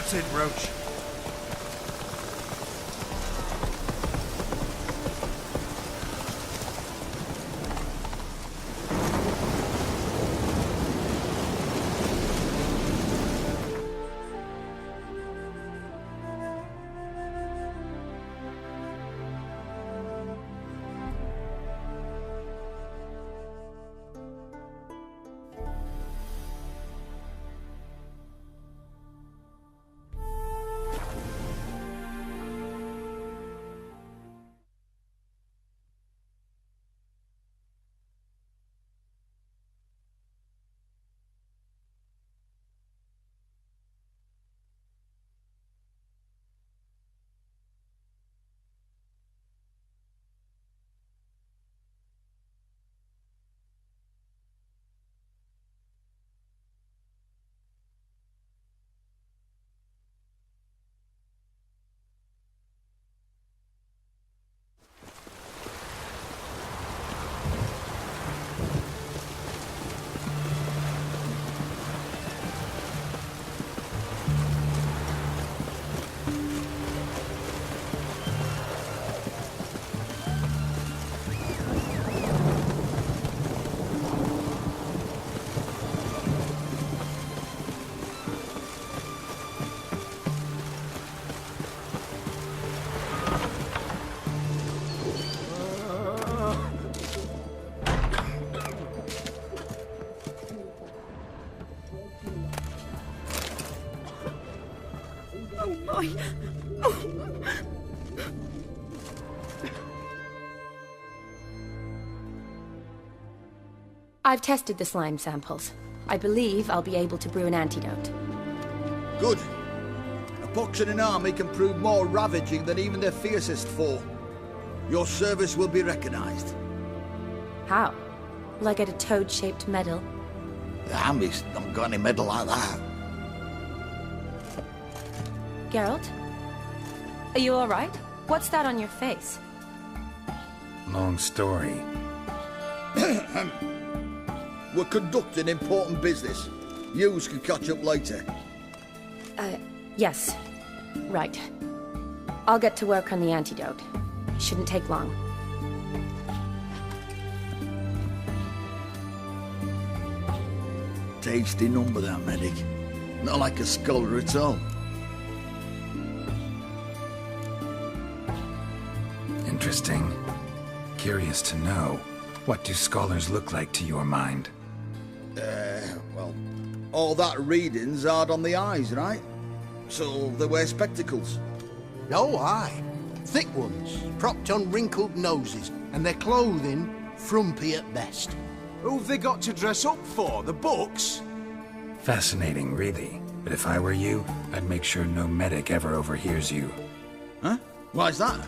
That's it, Roach. I've tested the slime samples. I believe I'll be able to brew an antidote. Good. A pox in an army can prove more ravaging than even their fiercest foe. Your service will be recognized. How? Will I get a toad-shaped medal? The army's not got any medal like that. Geralt? Are you alright? What's that on your face? Long story. We're conducting important business. Yous can catch up later. Yes. Right. I'll get to work on the antidote. It shouldn't take long. Tasty number, that medic. Not like a scholar at all. Interesting. Curious to know, what do scholars look like to your mind? Well, all that reading's hard on the eyes, right? So they wear spectacles. Oh, aye. Thick ones, propped on wrinkled noses, and their clothing frumpy at best. Who've they got to dress up for? The books? Fascinating, really. But if I were you, I'd make sure no medic ever overhears you. Huh? Why's that?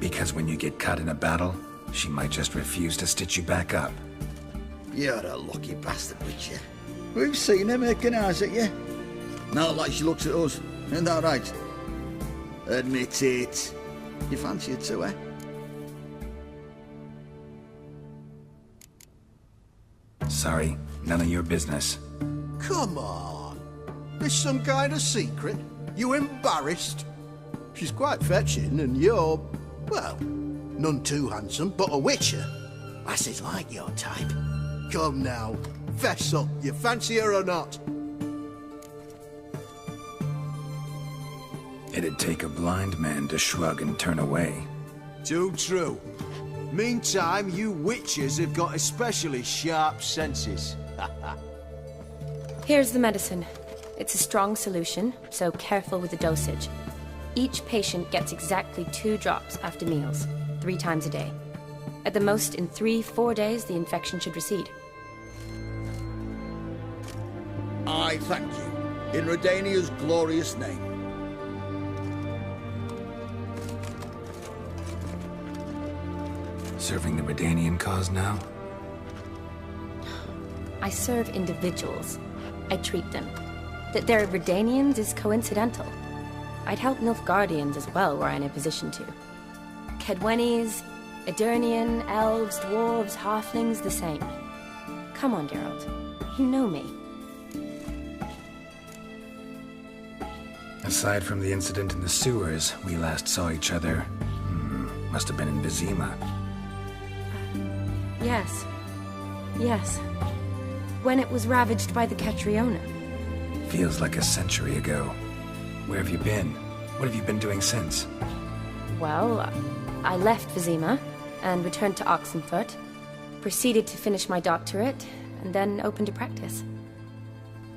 Because when you get cut in a battle, she might just refuse to stitch you back up. You're a lucky bastard, Witcher. We've seen her making eyes at you. Not like she looks at us. Isn't that right? Admit it. You fancy her too, eh? Sorry, none of your business. Come on. There's some kind of secret? You embarrassed? She's quite fetching, and you're, well, none too handsome, but a witcher. Lasses like your type. Come now, fess up, you fancy her or not? It'd take a blind man to shrug and turn away. Too true. Meantime, you witches have got especially sharp senses. Here's the medicine. It's a strong solution, so careful with the dosage. Each patient gets exactly 2 drops after meals, 3 times a day. At the most, in 3-4 days, the infection should recede. I thank you. In Redania's glorious name. Serving the Redanian cause now? I serve individuals. I treat them. That they're Redanians is coincidental. I'd help Nilfgaardians as well were I in a position to. Kedwenis, Edirnian, elves, dwarves, halflings, the same. Come on, Geralt. You know me. Aside from the incident in the sewers, we last saw each other. Must have been in Vizima. Yes. Yes. When it was ravaged by the Catriona. Feels like a century ago. Where have you been? What have you been doing since? Well, I left Vizima and returned to Oxenfurt, proceeded to finish my doctorate, and then opened a practice.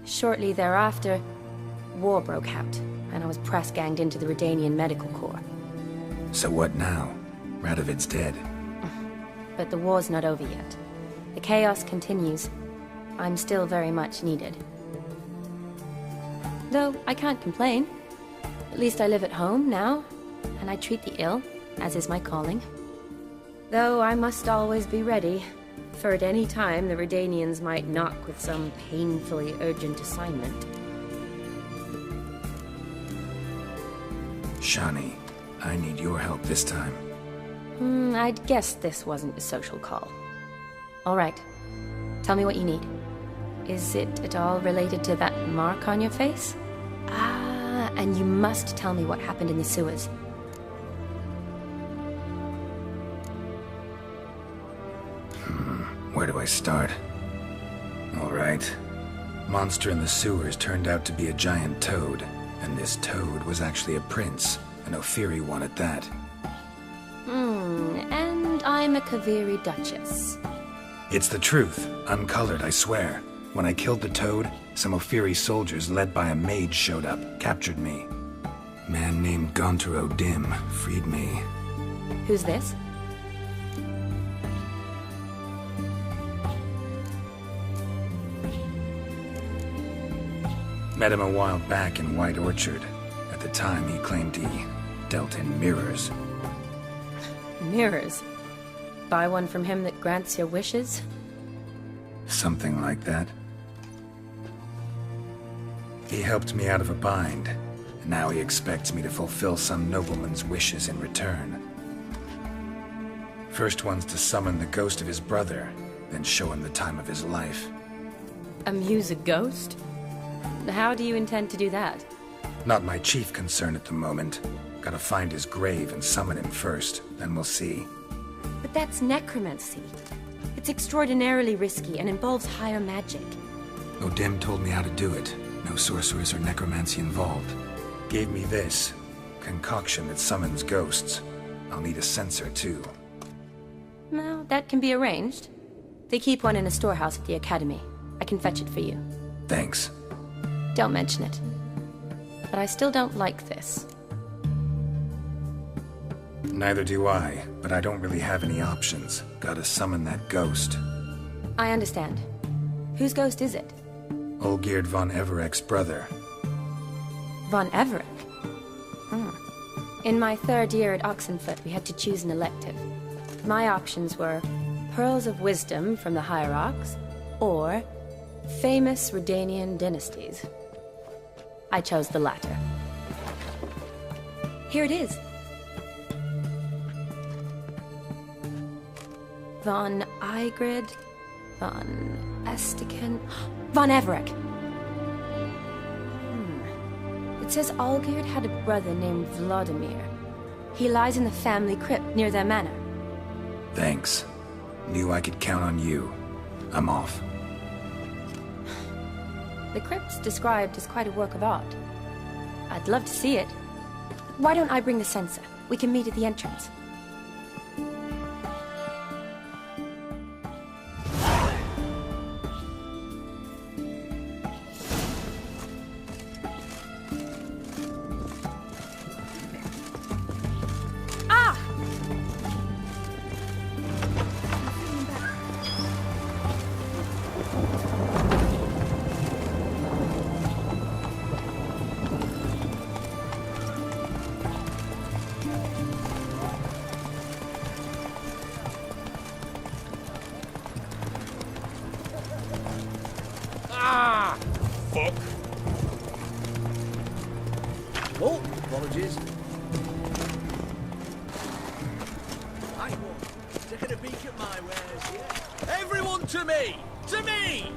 Shortly thereafter, war broke out, and I was press-ganged into the Redanian Medical Corps. So what now? Radovid's dead. But the war's not over yet. The chaos continues. I'm still very much needed. Though I can't complain. At least I live at home now, and I treat the ill, as is my calling. Though I must always be ready, for at any time the Redanians might knock with some painfully urgent assignment. Shani, I need your help this time. I'd guessed this wasn't a social call. All right. Tell me what you need. Is it at all related to that mark on your face? Ah, and you must tell me what happened in the sewers. Where do I start? All right. Monster in the sewers turned out to be a giant toad, and this toad was actually a prince, an Ophiri one at that. And I'm a Kaviri Duchess. It's the truth, uncolored, I swear. When I killed the toad, some Ophiri soldiers led by a mage showed up, captured me. Man named Gontaro Dim freed me. Who's this? Met him a while back in White Orchard. At the time, he claimed he dealt in mirrors. Mirrors? Buy one from him that grants your wishes? Something like that. He helped me out of a bind, and now he expects me to fulfill some nobleman's wishes in return. First one's to summon the ghost of his brother, then show him the time of his life. Amuse a ghost? How do you intend to do that? Not my chief concern at the moment. Gotta find his grave and summon him first, then we'll see. But that's necromancy. It's extraordinarily risky and involves higher magic. Odim told me how to do it. No sorcerers or necromancy involved. Gave me this concoction that summons ghosts. I'll need a censer too. Well, that can be arranged. They keep one in a storehouse at the academy. I can fetch it for you. Thanks. Don't mention it. But I still don't like this. Neither do I, but I don't really have any options. Gotta summon that ghost. I understand. Whose ghost is it? Olgierd von Everec's brother. Von Everec? In my third year at Oxenfurt, we had to choose an elective. My options were Pearls of Wisdom from the Hierarchs, or Famous Redanian Dynasties. I chose the latter. Here it is. Von Igrid, von Estiken, von Everec. It says Olgierd had a brother named Vladimir. He lies in the family crypt near their manor. Thanks. Knew I could count on you. I'm off. The crypt's described as quite a work of art. I'd love to see it. Why don't I bring the censer? We can meet at the entrance. Fuck. Oh, apologies. I won't. Taking a peek at my wares here. Everyone to me! To me!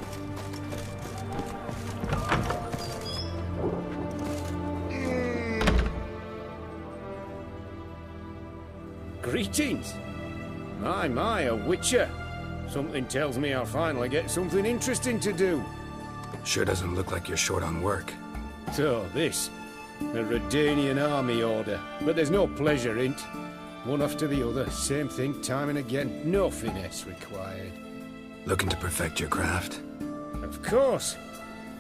Greetings. My, a witcher. Something tells me I'll finally get something interesting to do. Sure doesn't look like you're short on work. So, this. A Redanian army order. But there's no pleasure in't. One after the other, same thing time and again. No finesse required. Looking to perfect your craft? Of course.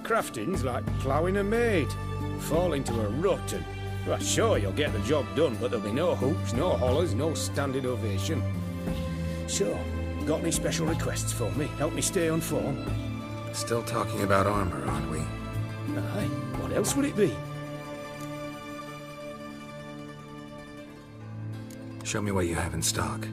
Crafting's like ploughing a maid. Fall into a rut and... Well, sure, you'll get the job done, but there'll be no hoops, no hollers, no standing ovation. So, got any special requests for me? Help me stay on form? Still talking about armor, aren't we? Aye, what else would it be? Show me what you have in stock.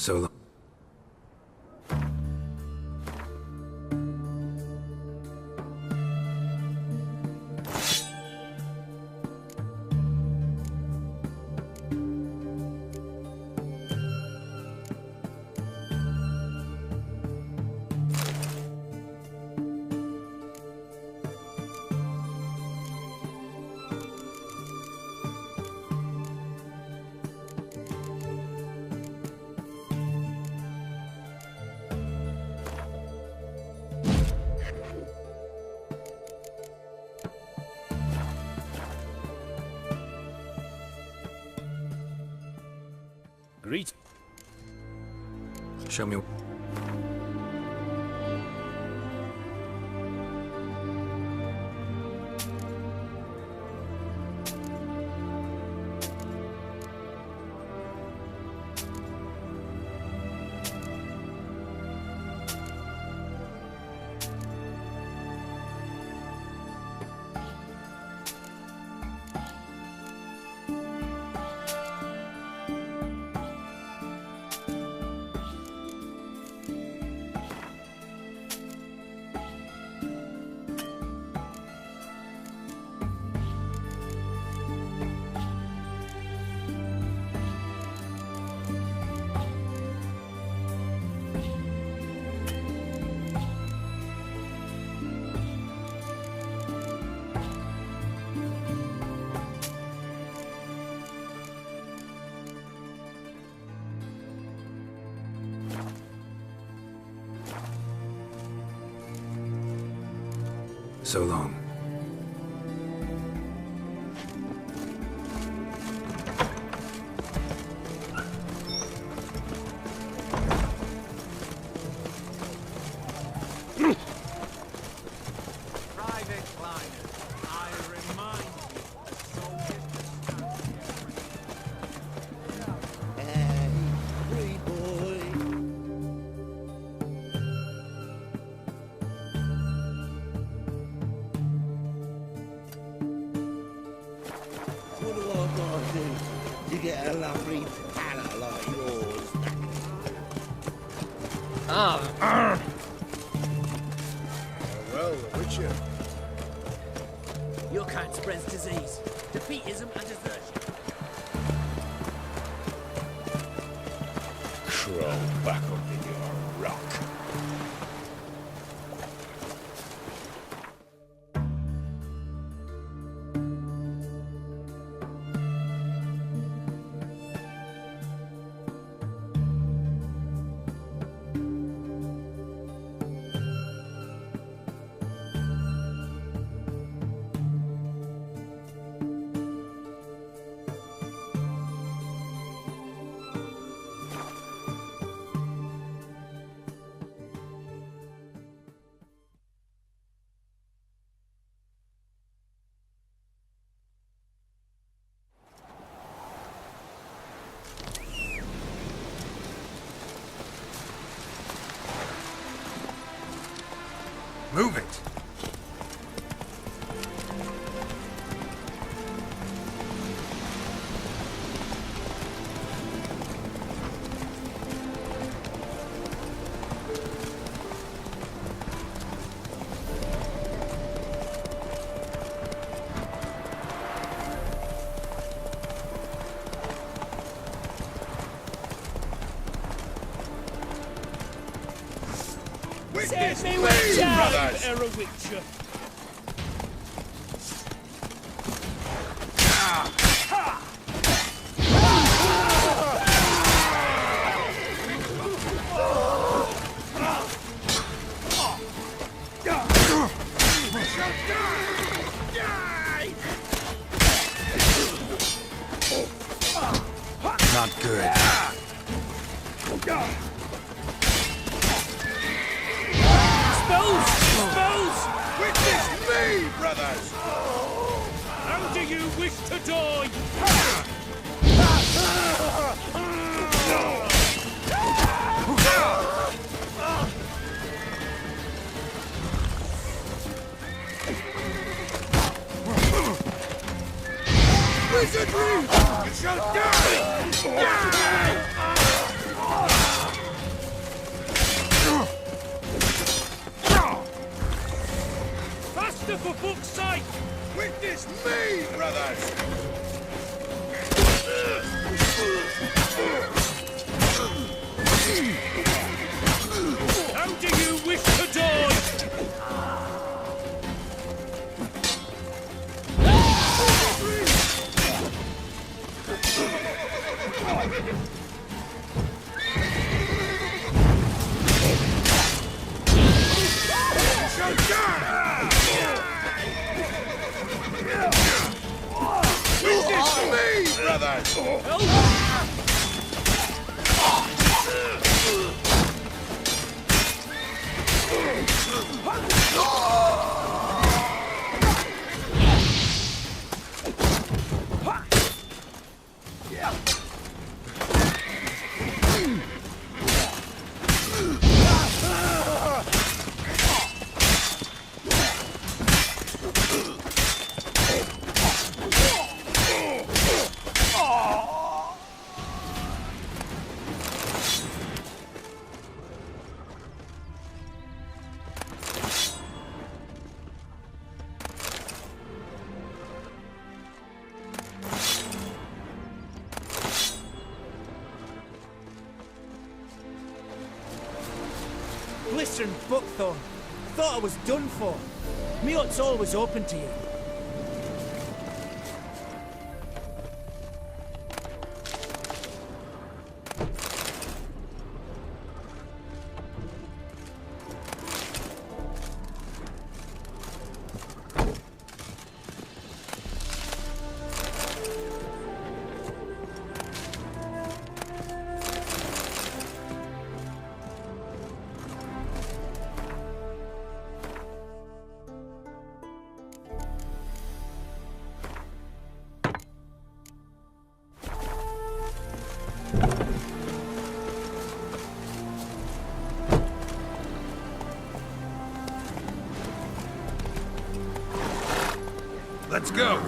So Greet. show me. So long. Well, the Witcher. Your kind spreads disease, defeatism, and desertion. Crawl back under your rock. Move it! Save me with time, Erowitcher! Not good. Witness me, brothers! How do you wish to die? Wizardry! You shall die! Die! For fuck's sake! Witness me, brothers! How do you wish to die? Shall die! Witness me, brothers! Blistering buckthorn. Thought I was done for. Me hut's always open to you. Let's go!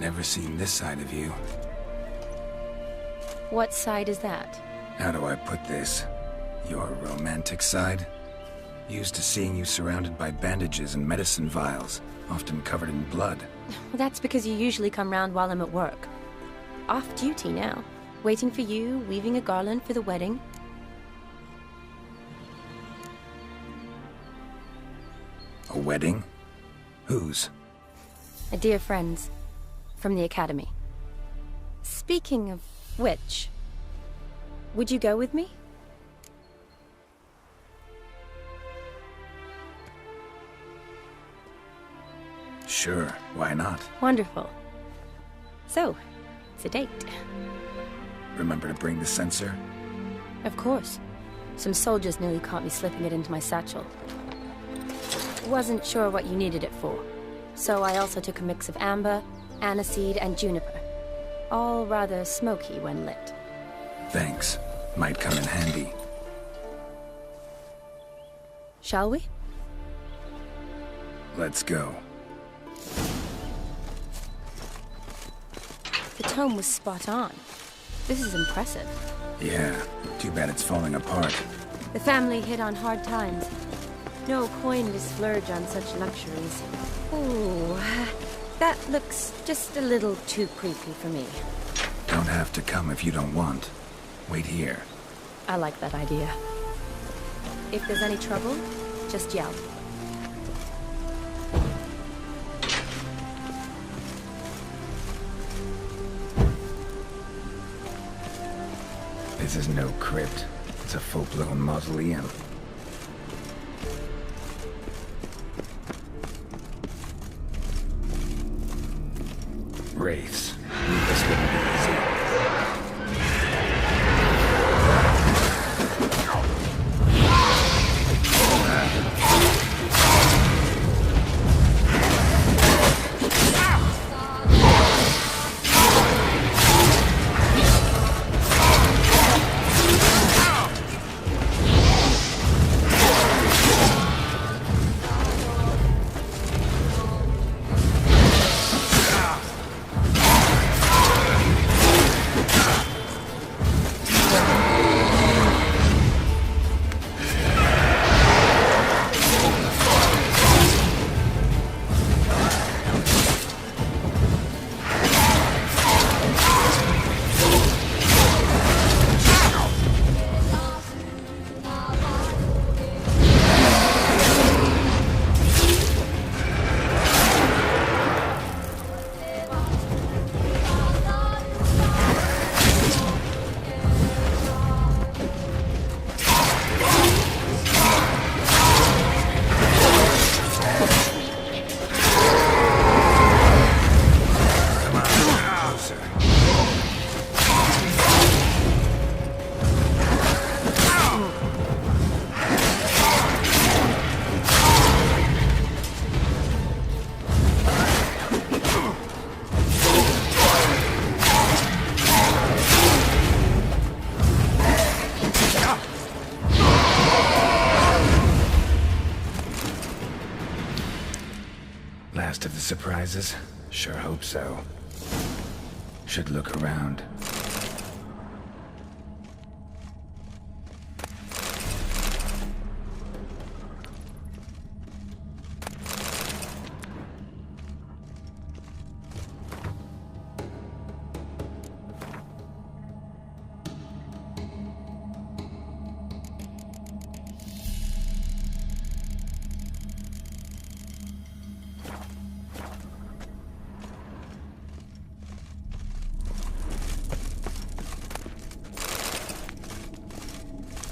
Never seen this side of you. What side is that? How do I put this? Your romantic side? Used to seeing you surrounded by bandages and medicine vials, often covered in blood. Well, that's because you usually come round while I'm at work. Off duty now. Waiting for you, weaving a garland for the wedding. A wedding? Whose? A dear friend's. From the academy. Speaking of which, would you go with me? Sure, why not? Wonderful. So, it's a date. Remember to bring the censer? Of course. Some soldiers nearly caught me slipping it into my satchel. Wasn't sure what you needed it for, so I also took a mix of amber, aniseed, and juniper. All rather smoky when lit. Thanks. Might come in handy. Shall we? Let's go. The tome was spot on. This is impressive. Yeah, too bad it's falling apart. The family hit on hard times. No coin to splurge on such luxuries. Ooh, that looks just a little too creepy for me. Don't have to come if you don't want. Wait here. I like that idea. If there's any trouble, just yell. This is no crypt. It's a full-blown mausoleum. Wraiths. This wouldn't be easy. Last of the surprises? Sure hope so. Should look around.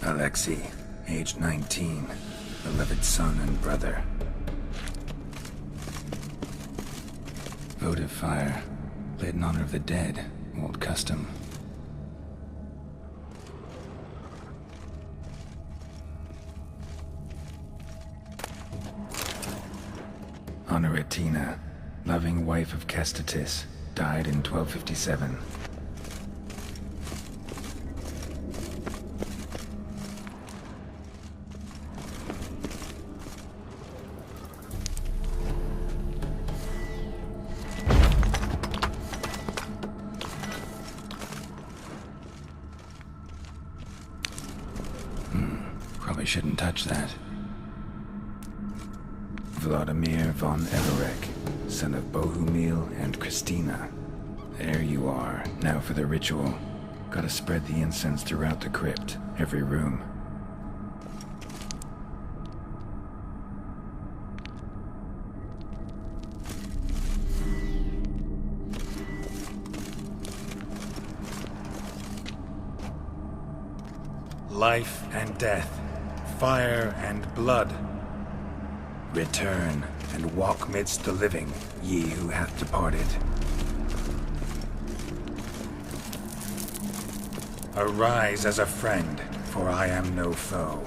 Alexei, age 19, beloved son and brother. Votive fire, lit in honor of the dead, old custom. Honoratina, loving wife of Kestatis, died in 1257. Probably shouldn't touch that. Vladimir von Everec, son of Bohumil and Christina. There you are. Now for the ritual. Gotta spread the incense throughout the crypt, every room. Life and death, fire and blood. Return and walk midst the living, ye who hath departed. Arise as a friend, for I am no foe.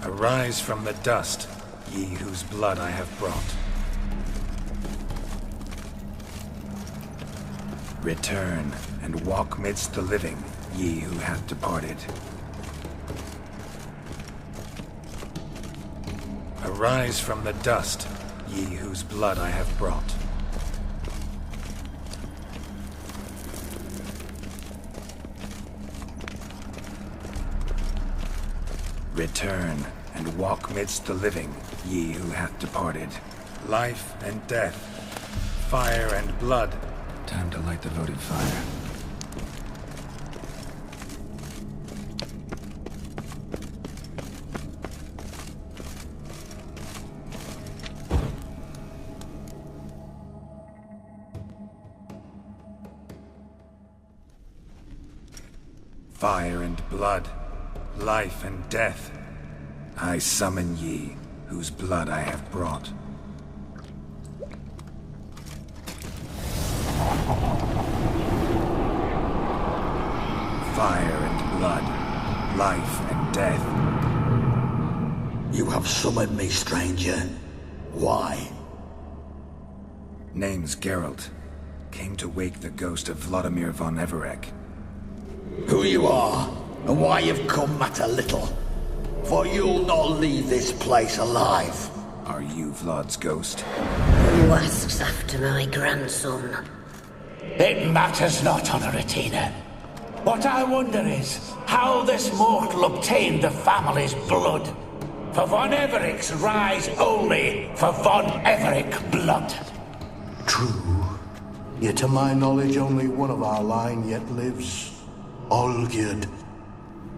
Arise from the dust, ye whose blood I have brought. Return and walk midst the living, ye who hath departed. Arise from the dust, ye whose blood I have brought. Return and walk midst the living, ye who hath departed. Life and death, fire and blood. Time to light the votive fire. Fire and blood, life and death, I summon ye, whose blood I have brought. Fire and blood, life and death. You have summoned me, stranger. Why? Name's Geralt. Came to wake the ghost of Vladimir von Everec. Who you are, and why you've come matter little. For you'll not leave this place alive. Are you Vlad's ghost? Who asks after my grandson? It matters not, Honoratina. What I wonder is how this mortal obtained the family's blood. For von Everec's rise only for von Everec blood. True. Yet to my knowledge, only one of our line yet lives. Olgierd.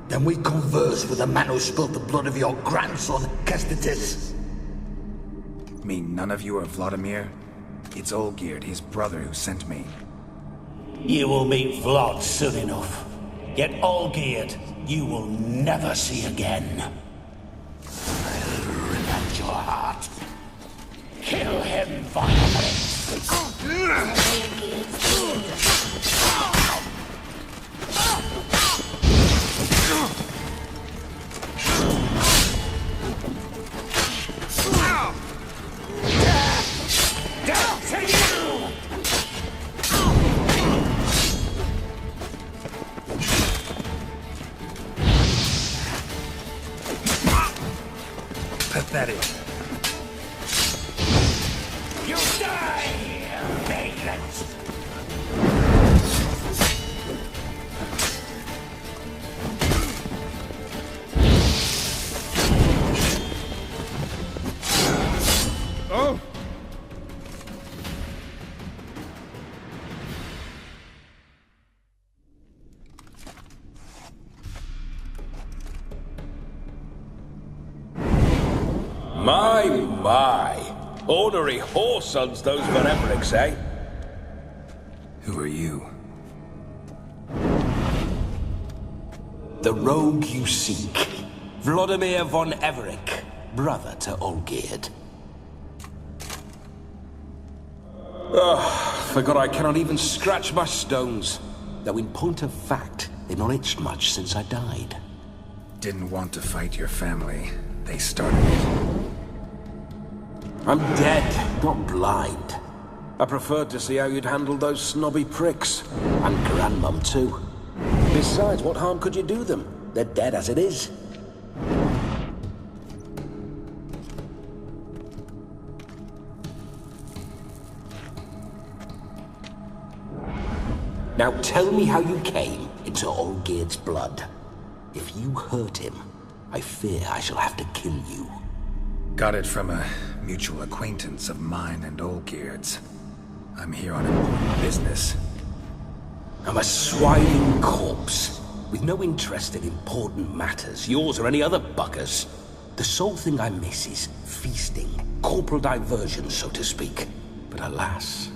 Then we converse with the man who spilled the blood of your grandson, Kestatis. Mean none of you are Vladimir? It's Olgierd, his brother, who sent me. You will meet Vlad soon enough. Yet Olgierd, you will never see again. I'll rip your heart. Kill him, von Everec. Death to you! Pathetic. You die, vagrants! Oh! My. Ornery whoresons those von Everecs, eh? Who are you? The rogue you seek. Vladimir von Everec, brother to Olgierd. Forgot I cannot even scratch my stones. Though in point of fact, they've not itched much since I died. Didn't want to fight your family. They started it. I'm dead, not blind. I preferred to see how you'd handled those snobby pricks. And Grandmum, too. Besides, what harm could you do them? They're dead as it is. Now tell me how you came into Olgierd's blood. If you hurt him, I fear I shall have to kill you. Got it from a mutual acquaintance of mine and Olgierd's. I'm here on important business. I'm a swiving corpse, with no interest in important matters, yours or any other buggers. The sole thing I miss is feasting, corporal diversion, so to speak. But alas...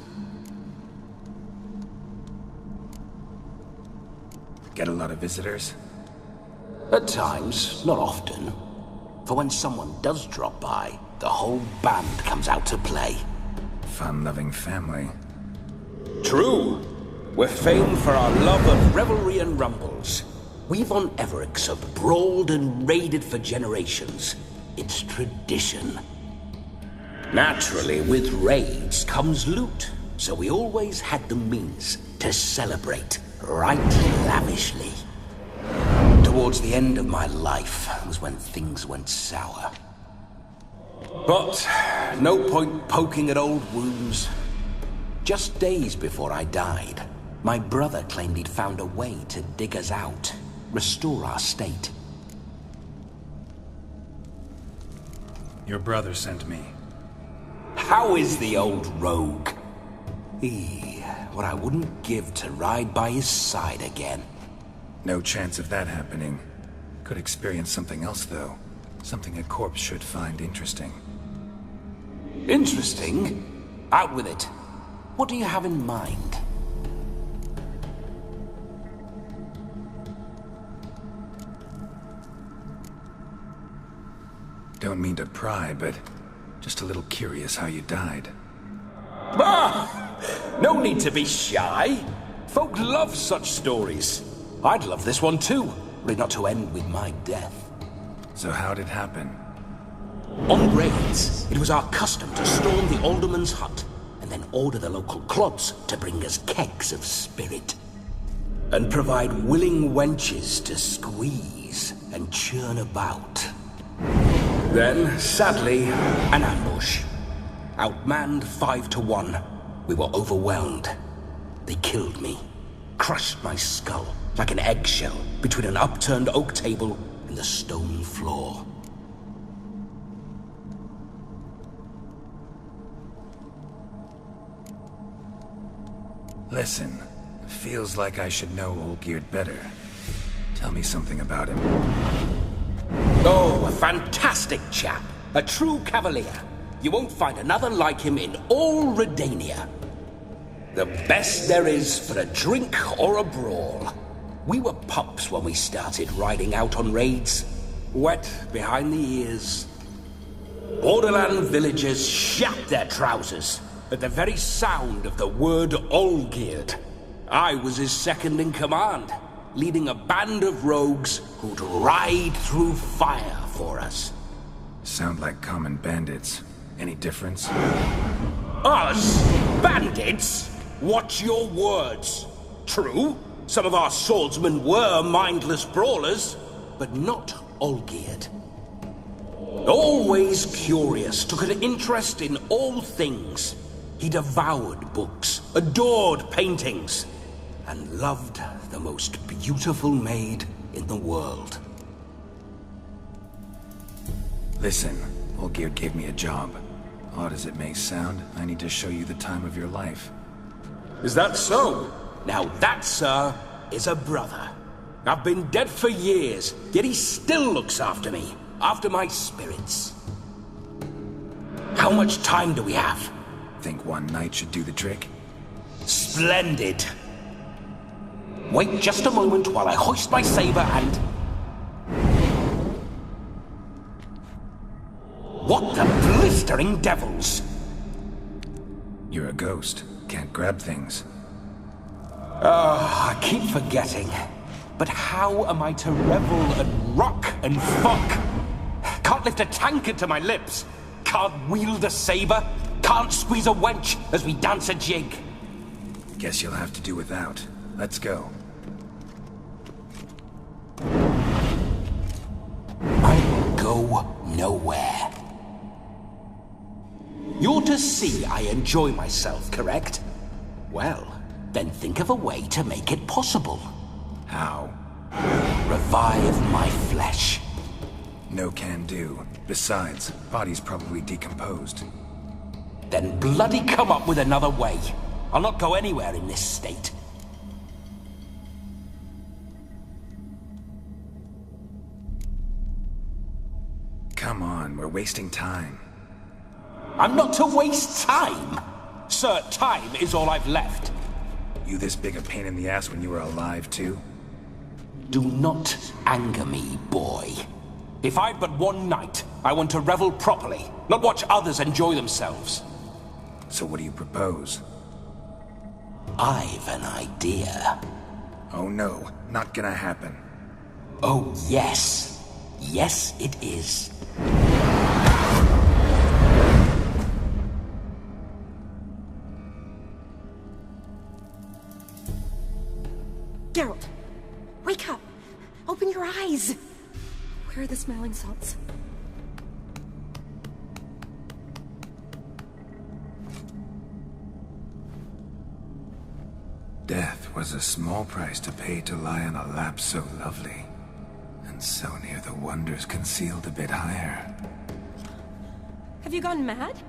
Get a lot of visitors? At times, not often. For when someone does drop by, the whole band comes out to play. Fun-loving family. True. We're famed for our love of revelry and rumbles. We von Everecs have brawled and raided for generations. It's tradition. Naturally, with raids comes loot, so we always had the means to celebrate right lavishly. Towards the end of my life was when things went sour. But no point poking at old wounds. Just days before I died, my brother claimed he'd found a way to dig us out, restore our state. Your brother sent me. How is the old rogue? What I wouldn't give to ride by his side again. No chance of that happening. Could experience something else, though. Something a corpse should find interesting. Interesting? Out with it. What do you have in mind? Don't mean to pry, but just a little curious how you died. No need to be shy. Folk love such stories. I'd love this one too, but not to end with my death. So how'd it happen? On raids, it was our custom to storm the alderman's hut, and then order the local clods to bring us kegs of spirit. And provide willing wenches to squeeze and churn about. Then, sadly, an ambush. Outmanned 5 to 1. We were overwhelmed. They killed me. Crushed my skull like an eggshell between an upturned oak table and the stone floor. Listen, feels like I should know Olgierd better. Tell me something about him. Oh, a fantastic chap. A true cavalier. You won't find another like him in all Redania. The best there is for a drink or a brawl. We were pups when we started riding out on raids. Wet behind the ears. Borderland villagers shat their trousers at the very sound of the word Olgierd. I was his second in command, leading a band of rogues who'd ride through fire for us. Sound like common bandits. Any difference? Us? Bandits? Watch your words. True, some of our swordsmen were mindless brawlers, but not Olgierd. Always curious, took an interest in all things. He devoured books, adored paintings, and loved the most beautiful maid in the world. Listen, Olgierd gave me a job. Odd as it may sound, I need to show you the time of your life. Is that so? Now that, sir, is a brother. I've been dead for years, yet he still looks after me, after my spirits. How much time do we have? Think one night should do the trick? Splendid. Wait just a moment while I hoist my saber and... What the blistering devils? You're a ghost. Can't grab things. I keep forgetting. But how am I to revel and rock and fuck? Can't lift a tankard to my lips. Can't wield a saber. Can't squeeze a wench as we dance a jig. Guess you'll have to do without. Let's go. I will go nowhere. You're to see I enjoy myself, correct? Well, then think of a way to make it possible. How? Revive my flesh. No can do. Besides, body's probably decomposed. Then bloody come up with another way. I'll not go anywhere in this state. Come on, we're wasting time. I'm not to waste time. Sir, time is all I've left. You this big a pain in the ass when you were alive, too? Do not anger me, boy. If I've but one night, I want to revel properly, not watch others enjoy themselves. So what do you propose? I've an idea. Oh no, not gonna happen. Oh yes. Yes, it is. Geralt, wake up! Open your eyes! Where are the smelling salts? Death was a small price to pay to lie on a lap so lovely, and so near the wonders concealed a bit higher. Have you gone mad?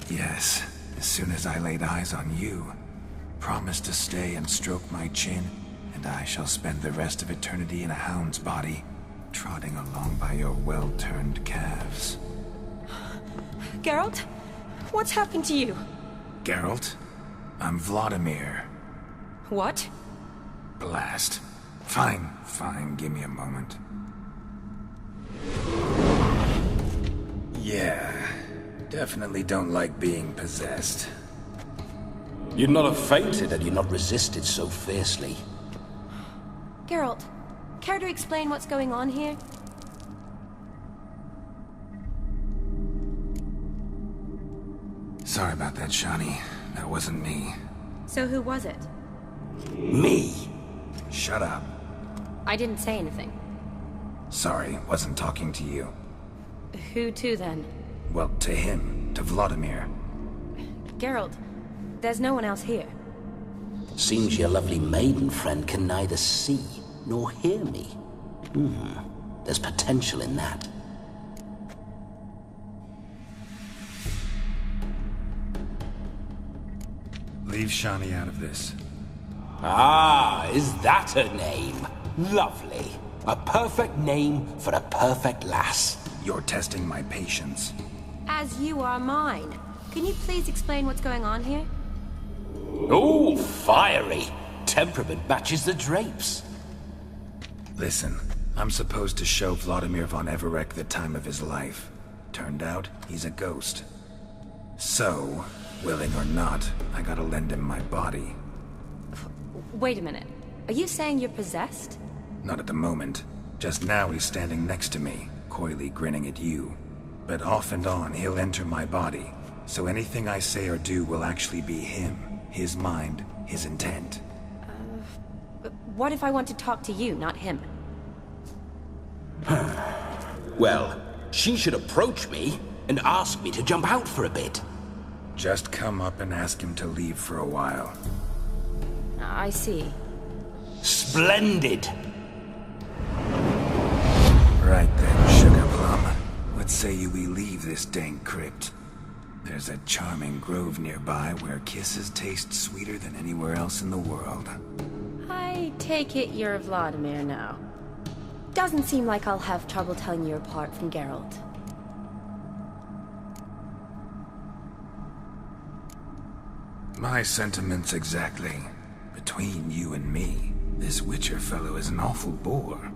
Yes, as soon as I laid eyes on you, promised to stay and stroke my chin, and I shall spend the rest of eternity in a hound's body, trotting along by your well-turned calves. Geralt? What's happened to you? Geralt? I'm Vladimir. What? Blast. Fine, give me a moment. Yeah, definitely don't like being possessed. You'd not have fainted had you not resisted so fiercely. Geralt, care to explain what's going on here? Sorry about that, Shani. That wasn't me. So who was it? Me? Shut up. I didn't say anything. Sorry, wasn't talking to you. Who to then? Well, to him. To Vladimir. Geralt, there's no one else here. Seems your lovely maiden friend can neither see nor hear me. There's potential in that. Leave Shani out of this. Ah, is that her name? Lovely. A perfect name for a perfect lass. You're testing my patience. As you are mine. Can you please explain what's going on here? Oh, fiery. Temperament matches the drapes. Listen, I'm supposed to show Vladimir von Everec the time of his life. Turned out, he's a ghost. So, willing or not, I gotta lend him my body. Wait a minute. Are you saying you're possessed? Not at the moment. Just now he's standing next to me, coyly grinning at you. But off and on, he'll enter my body. So anything I say or do will actually be him. His mind, his intent. But what if I want to talk to you, not him? Well, she should approach me and ask me to jump out for a bit. Just come up and ask him to leave for a while. I see. Splendid! Right then, Sugar Plum. What say you we leave this dank crypt? There's a charming grove nearby where kisses taste sweeter than anywhere else in the world. I take it you're Vladimir now. Doesn't seem like I'll have trouble telling you apart from Geralt. My sentiments exactly. Between you and me, this Witcher fellow is an awful bore.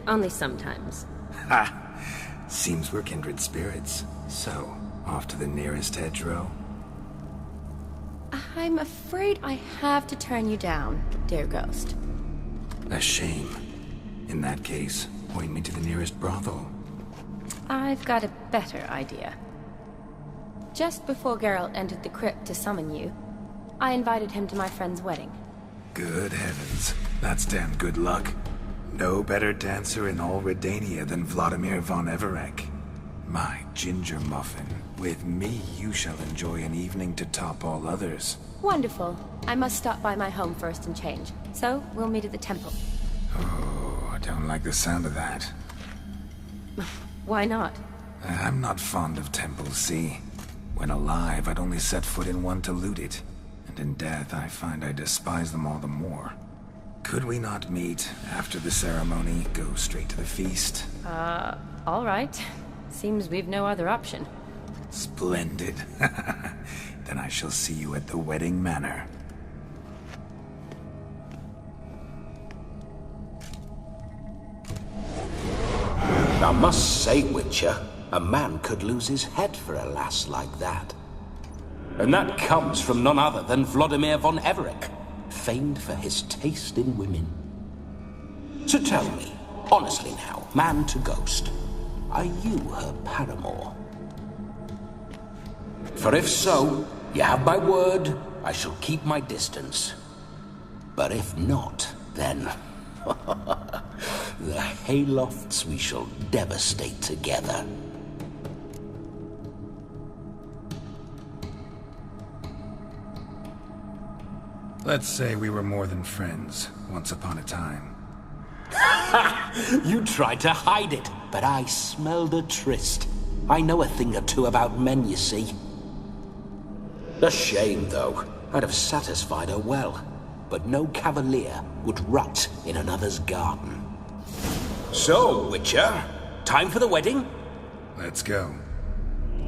Only sometimes. Ha! Seems we're kindred spirits. So, off to the nearest hedgerow? I'm afraid I have to turn you down, dear ghost. A shame. In that case, point me to the nearest brothel. I've got a better idea. Just before Geralt entered the crypt to summon you, I invited him to my friend's wedding. Good heavens. That's damn good luck. No better dancer in all Redania than Vladimir von Everec. My ginger muffin. With me, you shall enjoy an evening to top all others. Wonderful. I must stop by my home first and change. So, we'll meet at the temple. Oh, I don't like the sound of that. Why not? I'm not fond of temples, see? When alive, I'd only set foot in one to loot it. And in death, I find I despise them all the more. Could we not meet after the ceremony, go straight to the feast? All right. Seems we've no other option. Splendid. Then I shall see you at the wedding manor. I must say, Witcher, a man could lose his head for a lass like that. And that comes from none other than Vladimir von Everec, famed for his taste in women. So tell me, honestly now, man to ghost, are you her paramour? For if so, you have my word, I shall keep my distance. But if not, then... the haylofts we shall devastate together. Let's say we were more than friends, once upon a time. You tried to hide it, but I smelled a tryst. I know a thing or two about men, you see. A shame, though. I'd have satisfied her well. But no cavalier would rot in another's garden. So, Witcher, time for the wedding? Let's go.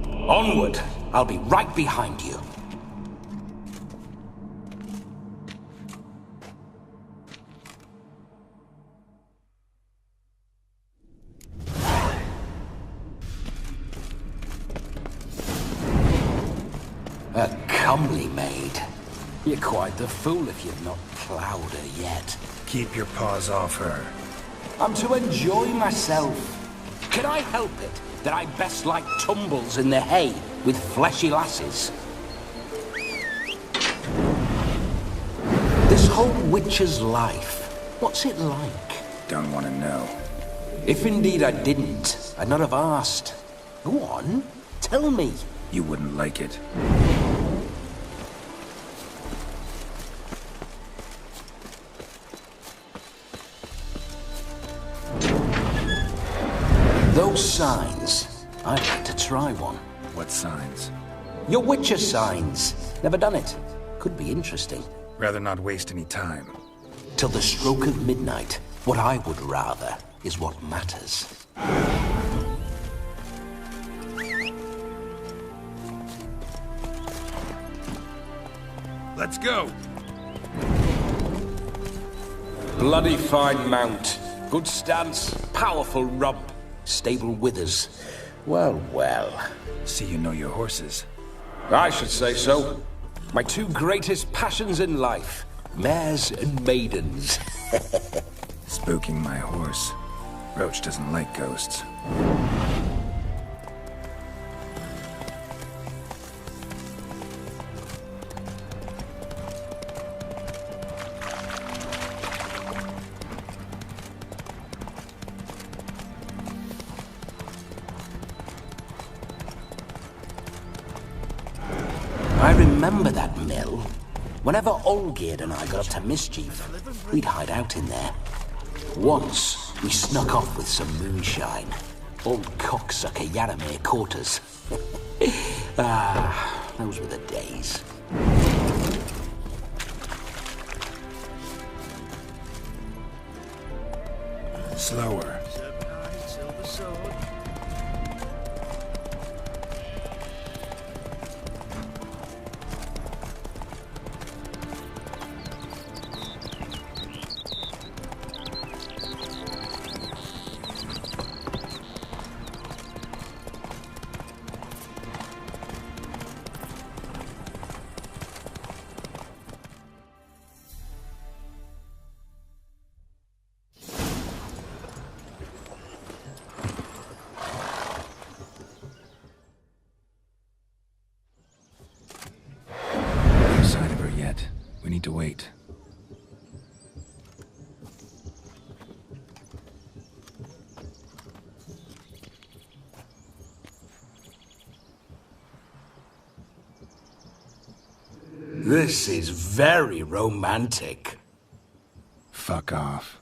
Onward! I'll be right behind you. A comely maid. You're quite the fool if you've not ploughed her yet. Keep your paws off her. I'm to enjoy myself. Can I help it that I best like tumbles in the hay with fleshy lasses? This whole witcher's life, what's it like? Don't want to know. If indeed I didn't, I'd not have asked. Go on, tell me. You wouldn't like it. Those signs, I'd like to try one. What signs? Your Witcher signs. Never done it. Could be interesting. Rather not waste any time. Till the stroke of midnight, what I would rather is what matters. Let's go! Bloody fine mount. Good stance, powerful rump. Stable withers. Well, well. See you know your horses. I should say so. My two greatest passions in life. Mares and maidens. Spooking my horse. Roach doesn't like ghosts. I remember that mill. Whenever Olgierd and I got up to mischief, we'd hide out in there. Once, we snuck off with some moonshine. Old cocksucker Yaramir caught us. Those were the days. Slower. This is very romantic. Fuck off.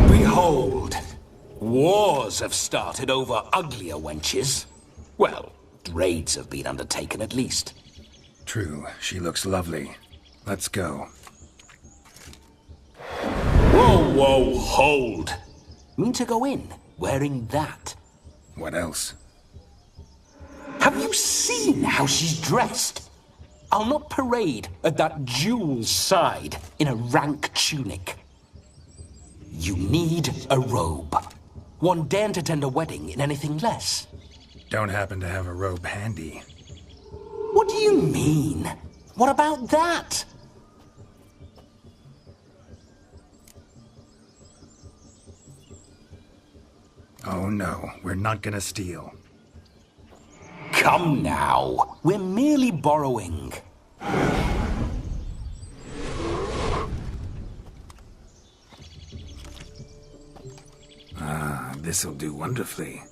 Behold, wars have started over uglier wenches. Well, raids have been undertaken at least. True, she looks lovely. Let's go. Whoa, whoa, hold. Mean to go in, wearing that? What else? Have you seen how she's dressed? I'll not parade at that jewel's side in a rank tunic. You need a robe. One daren't attend a wedding in anything less. Don't happen to have a robe handy. What do you mean? What about that? Oh no, we're not gonna steal. Come now, we're merely borrowing. Ah, this'll do wonderfully.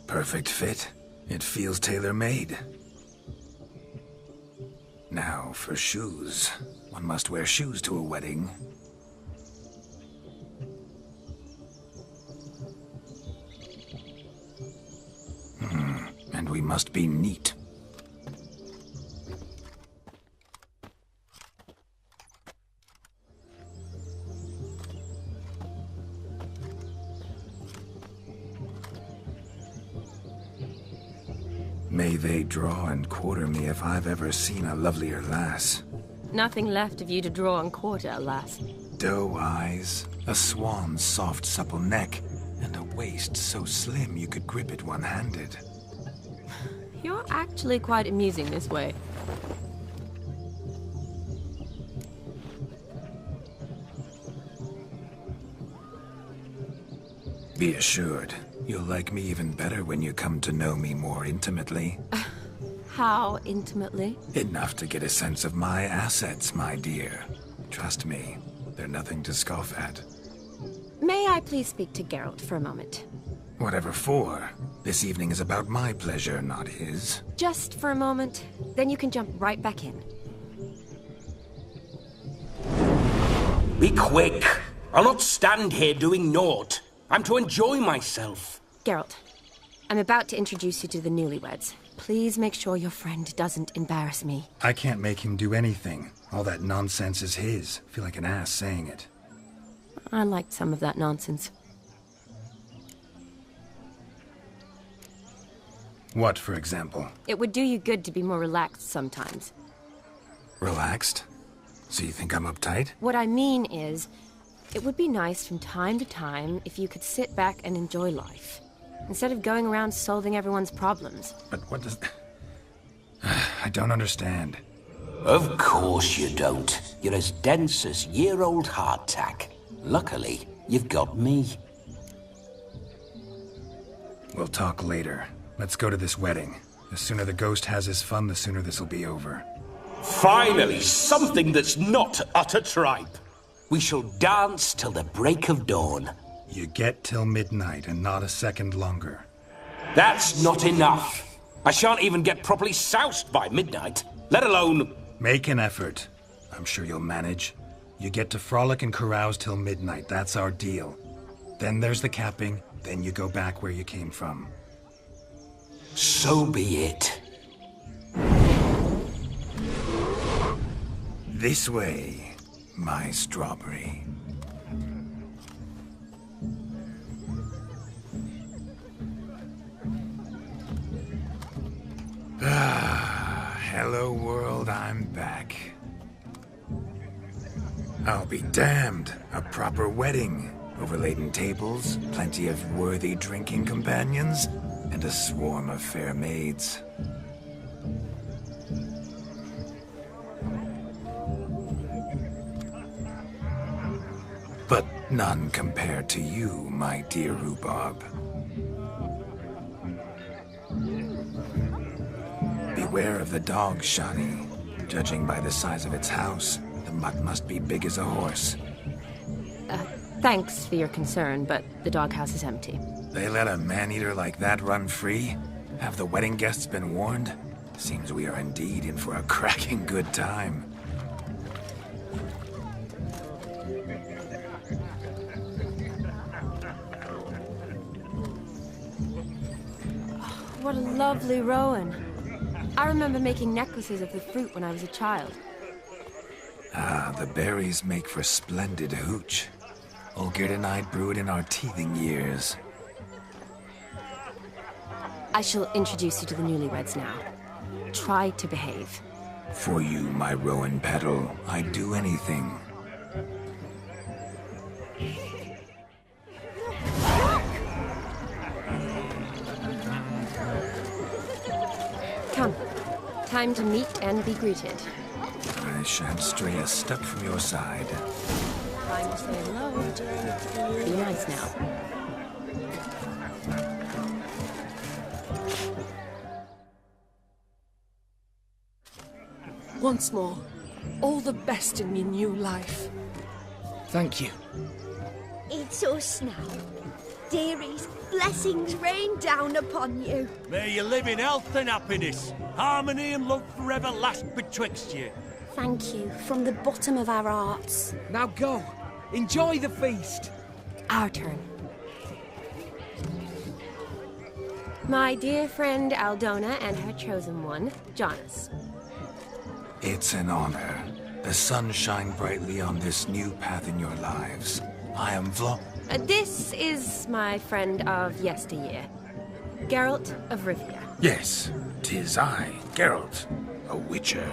Perfect fit. It feels tailor-made. Now for shoes. One must wear shoes to a wedding. And we must be neat. May they draw and quarter me if I've ever seen a lovelier lass. Nothing left of you to draw and quarter, alas. Doe eyes, a swan's soft supple neck, and a waist so slim you could grip it one-handed. You're actually quite amusing this way. Be assured, you'll like me even better when you come to know me more intimately. How intimately? Enough to get a sense of my assets, my dear. Trust me, they're nothing to scoff at. May I please speak to Geralt for a moment? Whatever for. This evening is about my pleasure, not his. Just for a moment, then you can jump right back in. Be quick. I'll not stand here doing naught. I'm to enjoy myself. Geralt, I'm about to introduce you to the newlyweds. Please make sure your friend doesn't embarrass me. I can't make him do anything. All that nonsense is his. I feel like an ass saying it. I liked some of that nonsense. What, for example? It would do you good to be more relaxed sometimes. Relaxed? So you think I'm uptight? What I mean is, it would be nice from time to time if you could sit back and enjoy life, instead of going around solving everyone's problems. But what does... I don't understand. Of course you don't. You're as dense as year-old hardtack. Luckily, you've got me. We'll talk later. Let's go to this wedding. The sooner the ghost has his fun, the sooner this'll be over. Finally, something that's not utter tripe. We shall dance till the break of dawn. You get till midnight and not a second longer. That's not enough. I shan't even get properly soused by midnight, let alone... Make an effort. I'm sure you'll manage. You get to frolic and carouse till midnight. That's our deal. Then there's the capping. Then you go back where you came from. So be it. This way, my strawberry. Ah, hello world, I'm back. I'll be damned. A proper wedding. Overladen tables, plenty of worthy drinking companions, and a swarm of fair maids. But none compared to you, my dear rhubarb. Beware of the dog, Shani. Judging by the size of its house, the mutt must be big as a horse. Thanks for your concern, but the doghouse is empty. They let a man-eater like that run free? Have the wedding guests been warned? Seems we are indeed in for a cracking good time. What a lovely rowan. I remember making necklaces of the fruit when I was a child. Ah, the berries make for splendid hooch. Olgierd and I brew it in our teething years. I shall introduce you to the newlyweds now. Try to behave. For you, my rowan petal, I'd do anything. Come. Time to meet and be greeted. I shan't stray a step from your side. Time to say hello. Be nice now. Once more, all the best in your new life. Thank you. It's us now. Dearies, blessings rain down upon you. May you live in health and happiness. Harmony and love forever last betwixt you. Thank you from the bottom of our hearts. Now go. Enjoy the feast. Our turn. My dear friend Aldona and her chosen one, Jonas. It's an honor. The sun shine brightly on this new path in your lives. I am This is my friend of yesteryear, Geralt of Rivia. Yes, 'tis I, Geralt, a witcher.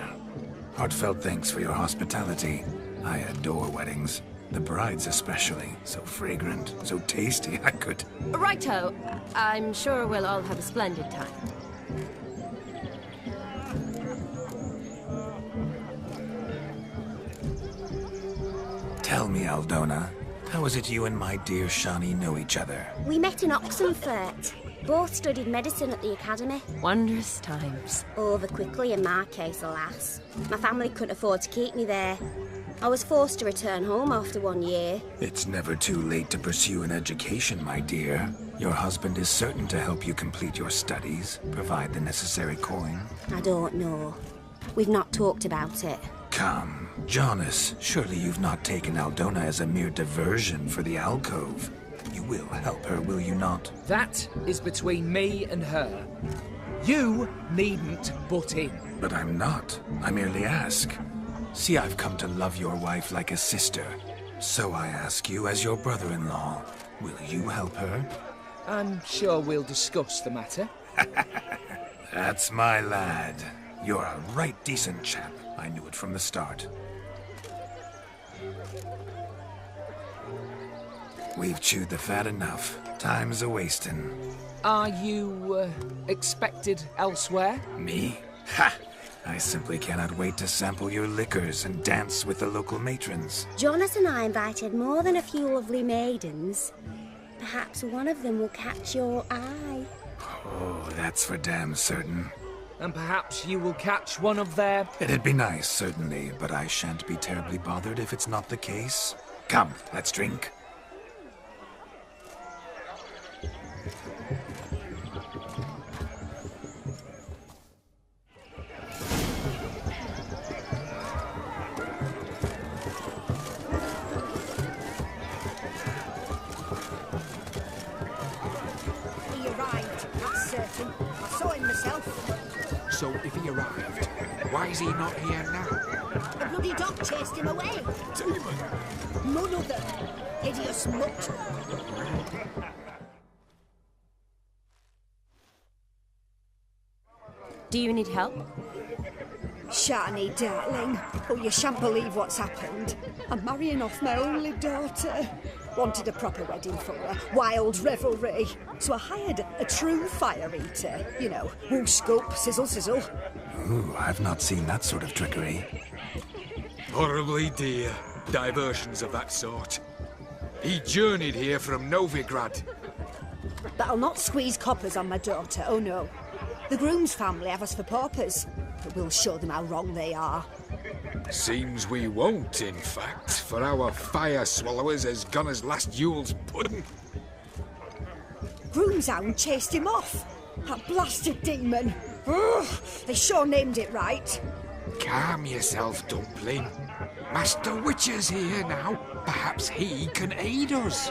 Heartfelt thanks for your hospitality. I adore weddings. The brides especially. So fragrant, so tasty, I could... Righto. I'm sure we'll all have a splendid time. Tell me, Aldona, how is it you and my dear Shani know each other? We met in Oxenfurt. Both studied medicine at the academy. Wondrous times. Over quickly in my case, alas. My family couldn't afford to keep me there. I was forced to return home after 1 year. It's never too late to pursue an education, my dear. Your husband is certain to help you complete your studies, provide the necessary coin. I don't know. We've not talked about it. Come, Jonas, surely you've not taken Aldona as a mere diversion for the alcove. You will help her, will you not? That is between me and her. You needn't butt in. But I'm not. I merely ask. See, I've come to love your wife like a sister. So I ask you as your brother-in-law, will you help her? I'm sure we'll discuss the matter. That's my lad. You're a right decent chap. I knew it from the start. We've chewed the fat enough. Time's a-wasting. Are you, expected elsewhere? Me? Ha! I simply cannot wait to sample your liquors and dance with the local matrons. Jonas and I invited more than a few lovely maidens. Perhaps one of them will catch your eye. Oh, that's for damn certain. And perhaps you will catch one of their... It'd be nice, certainly, but I shan't be terribly bothered if it's not the case. Come, let's drink. He arrived, that's certain. I saw him myself. So if he arrived, why is he not here now? The bloody dog chased him away. Demon! None other. Hideous mutt. Do you need help? Shani, darling. Oh, you shan't believe what's happened. I'm marrying off my only daughter. Wanted a proper wedding for her. Wild revelry. So I hired a true fire eater. You know, woo scoop, sizzle, sizzle. Ooh, I've not seen that sort of trickery. Horribly dear diversions of that sort. He journeyed here from Novigrad. But I'll not squeeze coppers on my daughter, oh no. The groom's family have us for paupers, but we'll show them how wrong they are. Seems we won't, in fact, for our fire swallowers has gone as last Yule's pudding. Groomshound chased him off. That blasted demon. Ugh, they sure named it right. Calm yourself, Dumpling. Master Witcher's here now. Perhaps he can aid us.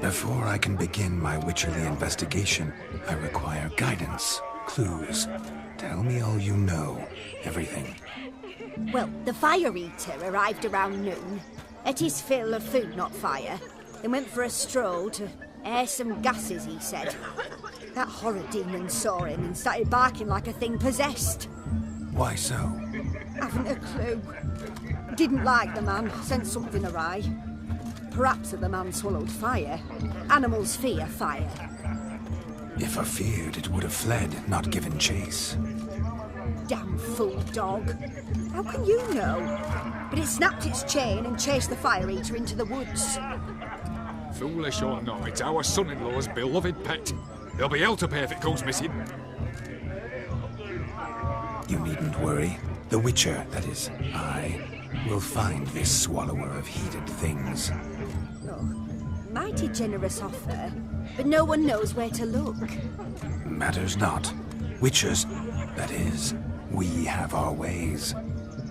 Before I can begin my witcherly investigation, I require guidance, clues. Tell me all you know. Everything. Well, the fire eater arrived around noon. Ate his fill of food, not fire. Then went for a stroll to air some gases, he said. That horror demon saw him and started barking like a thing possessed. Why so? Haven't a clue. Didn't like the man, sent something awry. Perhaps that the man swallowed fire. Animals fear fire. If I feared, it would have fled, not given chase. Damn fool dog. How can you know? But it snapped its chain and chased the fire eater into the woods. Foolish or not, it's our son-in-law's beloved pet. There'll be hell to pay if it goes missing. You needn't worry. The Witcher, that is, I, will find this swallower of heated things. Oh, mighty generous offer, but no one knows where to look. Matters not. Witchers, that is, we have our ways.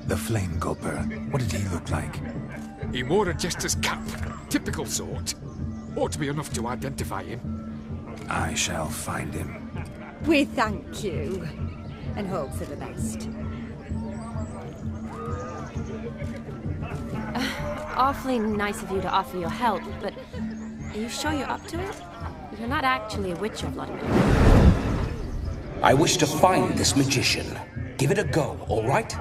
The Flame Gulper, what did he look like? He wore a jester's cap, typical sort. Ought to be enough to identify him. I shall find him. We thank you, and hope for the best. Awfully nice of you to offer your help, but are you sure you're up to it? You're not actually a witcher, Vladimir. I wish to find this magician. Give it a go, all right?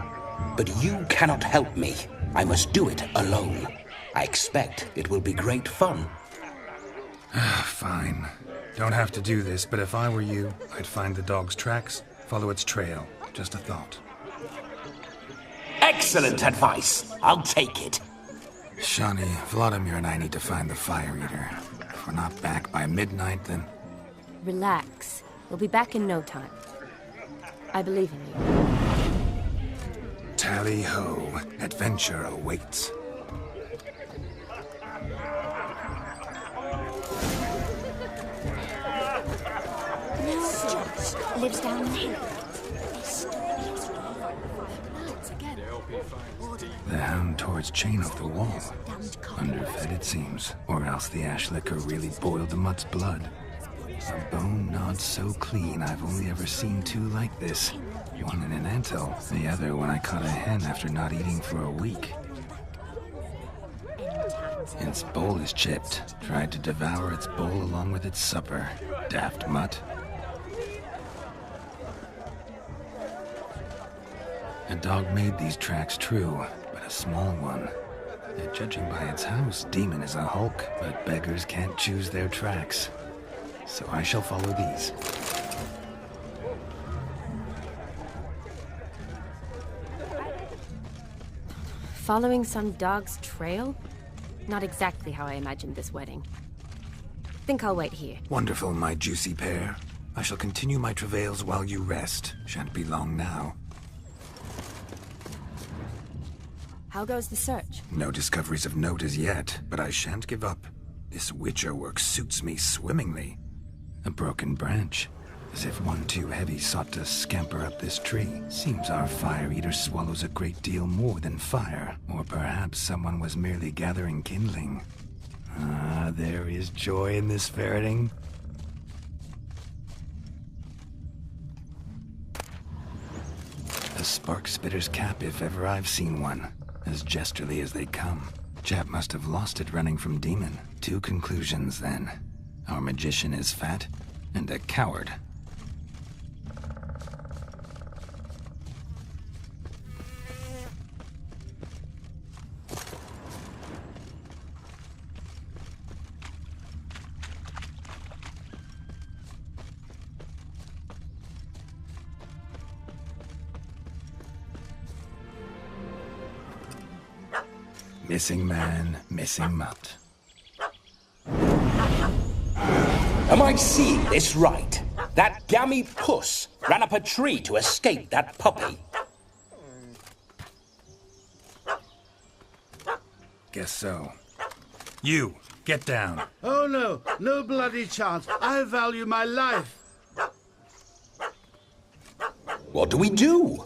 But you cannot help me. I must do it alone. I expect it will be great fun. Fine. Don't have to do this, but if I were you, I'd find the dog's tracks, follow its trail. Just a thought. Excellent advice. I'll take it. Shani, Vladimir and I need to find the fire eater. If we're not back by midnight, then... Relax. We'll be back in no time. I believe in you. Tally-ho. Adventure awaits. Lives down the hill. The hound tore its chain off the wall. Underfed, it seems. Or else the ash liquor really boiled the mutt's blood. A bone gnawed so clean I've only ever seen two like this. One in an anthill, the other when I caught a hen after not eating for a week. Its bowl is chipped. Tried to devour its bowl along with its supper. Daft mutt. A dog made these tracks true, but a small one. And judging by its house, Demon is a hulk, but beggars can't choose their tracks. So I shall follow these. Following some dog's trail? Not exactly how I imagined this wedding. Think I'll wait here. Wonderful, my juicy pair. I shall continue my travails while you rest. Shan't be long now. How goes the search? No discoveries of note as yet, but I shan't give up. This witcher work suits me swimmingly. A broken branch, as if one too heavy sought to scamper up this tree. Seems our fire eater swallows a great deal more than fire, or perhaps someone was merely gathering kindling. Ah, there is joy in this ferreting. A spark spitter's cap if ever I've seen one. As jesterly as they come. Chap must have lost it running from Demon. Two conclusions, then. Our magician is fat, and a coward. Missing man, missing mutt. Am I seeing this right? That gammy puss ran up a tree to escape that puppy. Guess so. You, get down. Oh no, no bloody chance. I value my life. What do we do?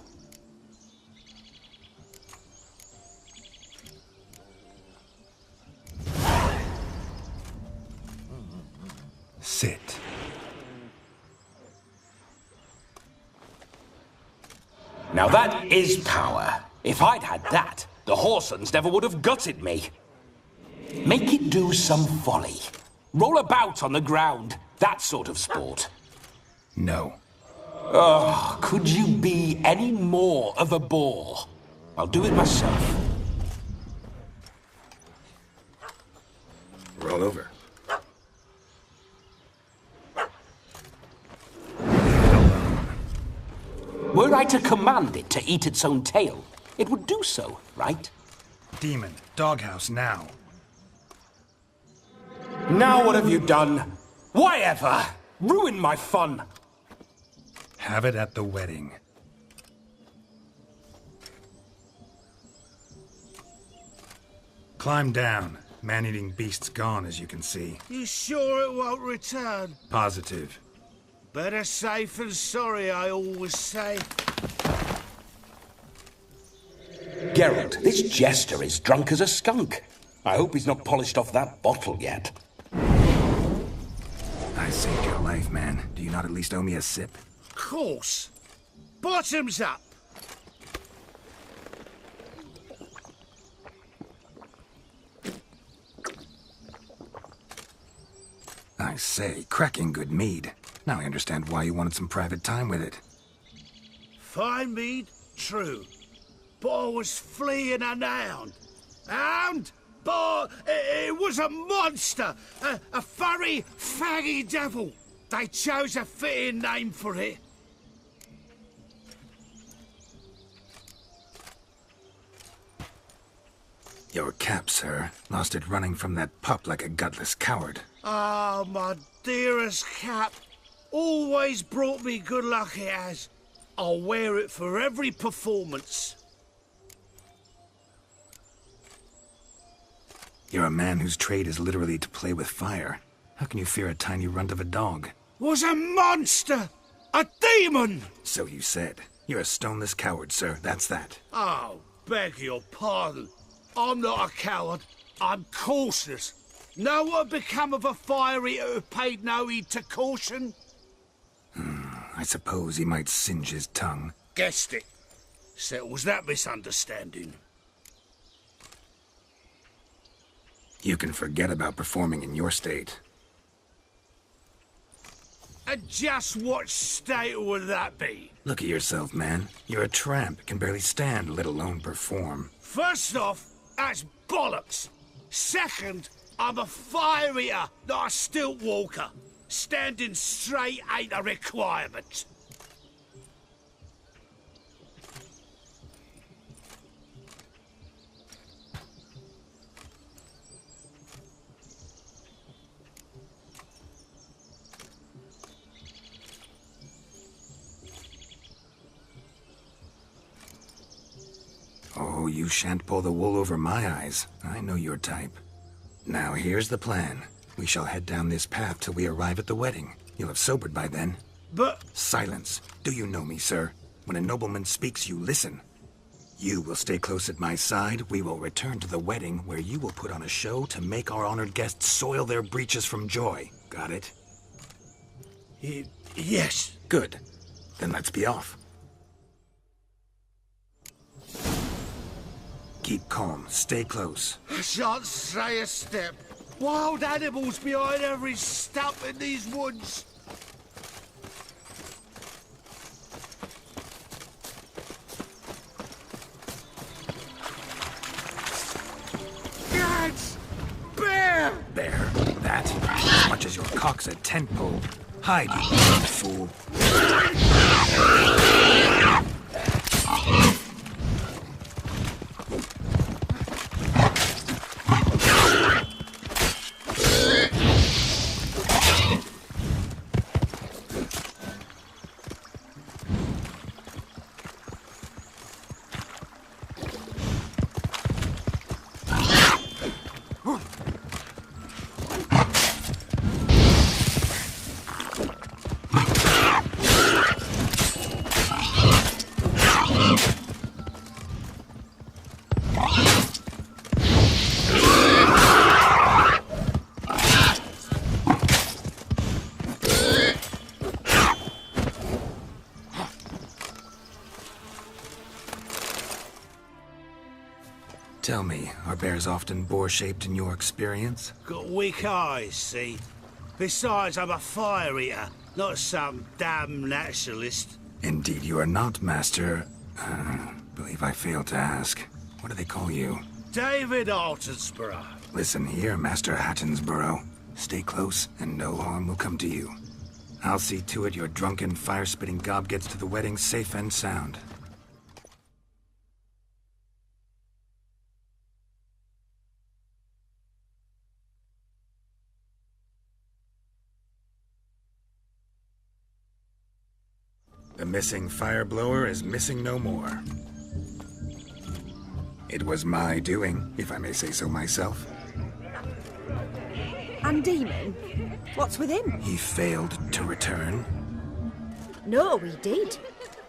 Sit. Now that is power. If I'd had that, the Horsons never would have gutted me. Make it do some folly. Roll about on the ground. That sort of sport. No. Oh, could you be any more of a bore? I'll do it myself. Roll over. Were I to command it to eat its own tail, it would do so, right? Demon, doghouse now. Now what have you done? Why ever? Ruin my fun. Have it at the wedding. Climb down. Man-eating beast's gone, as you can see. You sure it won't return? Positive. Better safe than sorry, I always say. Geralt, this jester is drunk as a skunk. I hope he's not polished off that bottle yet. I saved your life, man. Do you not at least owe me a sip? Course. Bottoms up. I say, cracking good mead. Now I understand why you wanted some private time with it. Fine mead, true. But I was fleeing an hound. Hound? But it was a monster. A furry, faggy devil. They chose a fitting name for it. Your cap, sir. Lost it running from that pup like a gutless coward. Ah, my dearest cap. Always brought me good luck, it has. I'll wear it for every performance. You're a man whose trade is literally to play with fire. How can you fear a tiny runt of a dog? Was a monster! A demon! So you said. You're a stoneless coward, sir. That's that. Oh, beg your pardon. I'm not a coward. I'm cautious. Know what had become of a fire eater who paid no heed to caution? I suppose he might singe his tongue. Guessed it. Settles that misunderstanding. You can forget about performing in your state. And just what state would that be? Look at yourself, man. You're a tramp, can barely stand, let alone perform. First off, that's bollocks. Second, I'm a fire eater, not a stilt walker. Standing straight ain't a requirement. Oh, you shan't pull the wool over my eyes. I know your type. Now, here's the plan. We shall head down this path till we arrive at the wedding. You'll have sobered by then. But... Silence. Do you know me, sir? When a nobleman speaks, you listen. You will stay close at my side. We will return to the wedding, where you will put on a show to make our honored guests soil their breeches from joy. Got it? Yes. Good. Then let's be off. Keep calm. Stay close. I shan't say a step. Wild animals behind every stump in these woods. Gads! Bear! Bear? That? As much as your cock's a tent pole. Hide, you fool. Tell me, are bears often boar-shaped in your experience? Got weak eyes, see? Besides, I'm a fire eater, not some damn naturalist. Indeed you are not, Master. Believe I failed to ask. What do they call you? David Altonsborough. Listen here, Master Hattonsborough. Stay close, and no harm will come to you. I'll see to it your drunken, fire-spitting gob gets to the wedding safe and sound. The missing fire blower is missing no more. It was my doing, if I may say so myself. And Demon? What's with him? He failed to return. No, he did.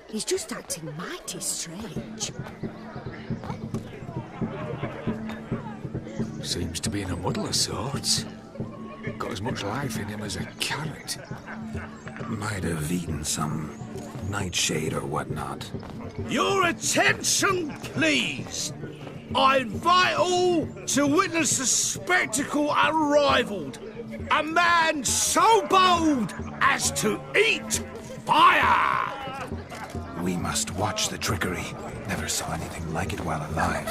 He's just acting mighty strange. Seems to be in a muddle of sorts. Got as much life in him as a carrot. Might have eaten some nightshade or whatnot. Your attention, please! I invite all to witness a spectacle unrivaled. A man so bold as to eat fire! We must watch the trickery. Never saw anything like it while alive.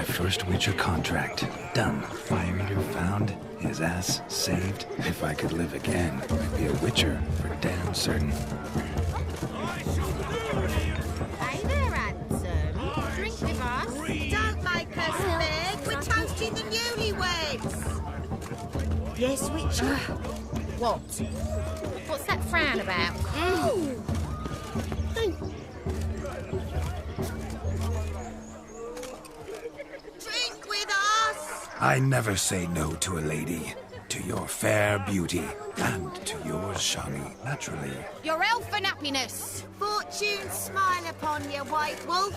First Witcher contract. Done. Fire Eater found. His ass saved. If I could live again, I'd be a Witcher for damn certain. Hey there, handsome. Drink with us. Don't make us beg. We're toasting the newlyweds. Yes, Witcher? What? What's that frown about? Drink with us! I never say no to a lady. To your fair beauty. And to yours, Shani, naturally. Your elfin happiness. Fortune smile upon you, white wolf.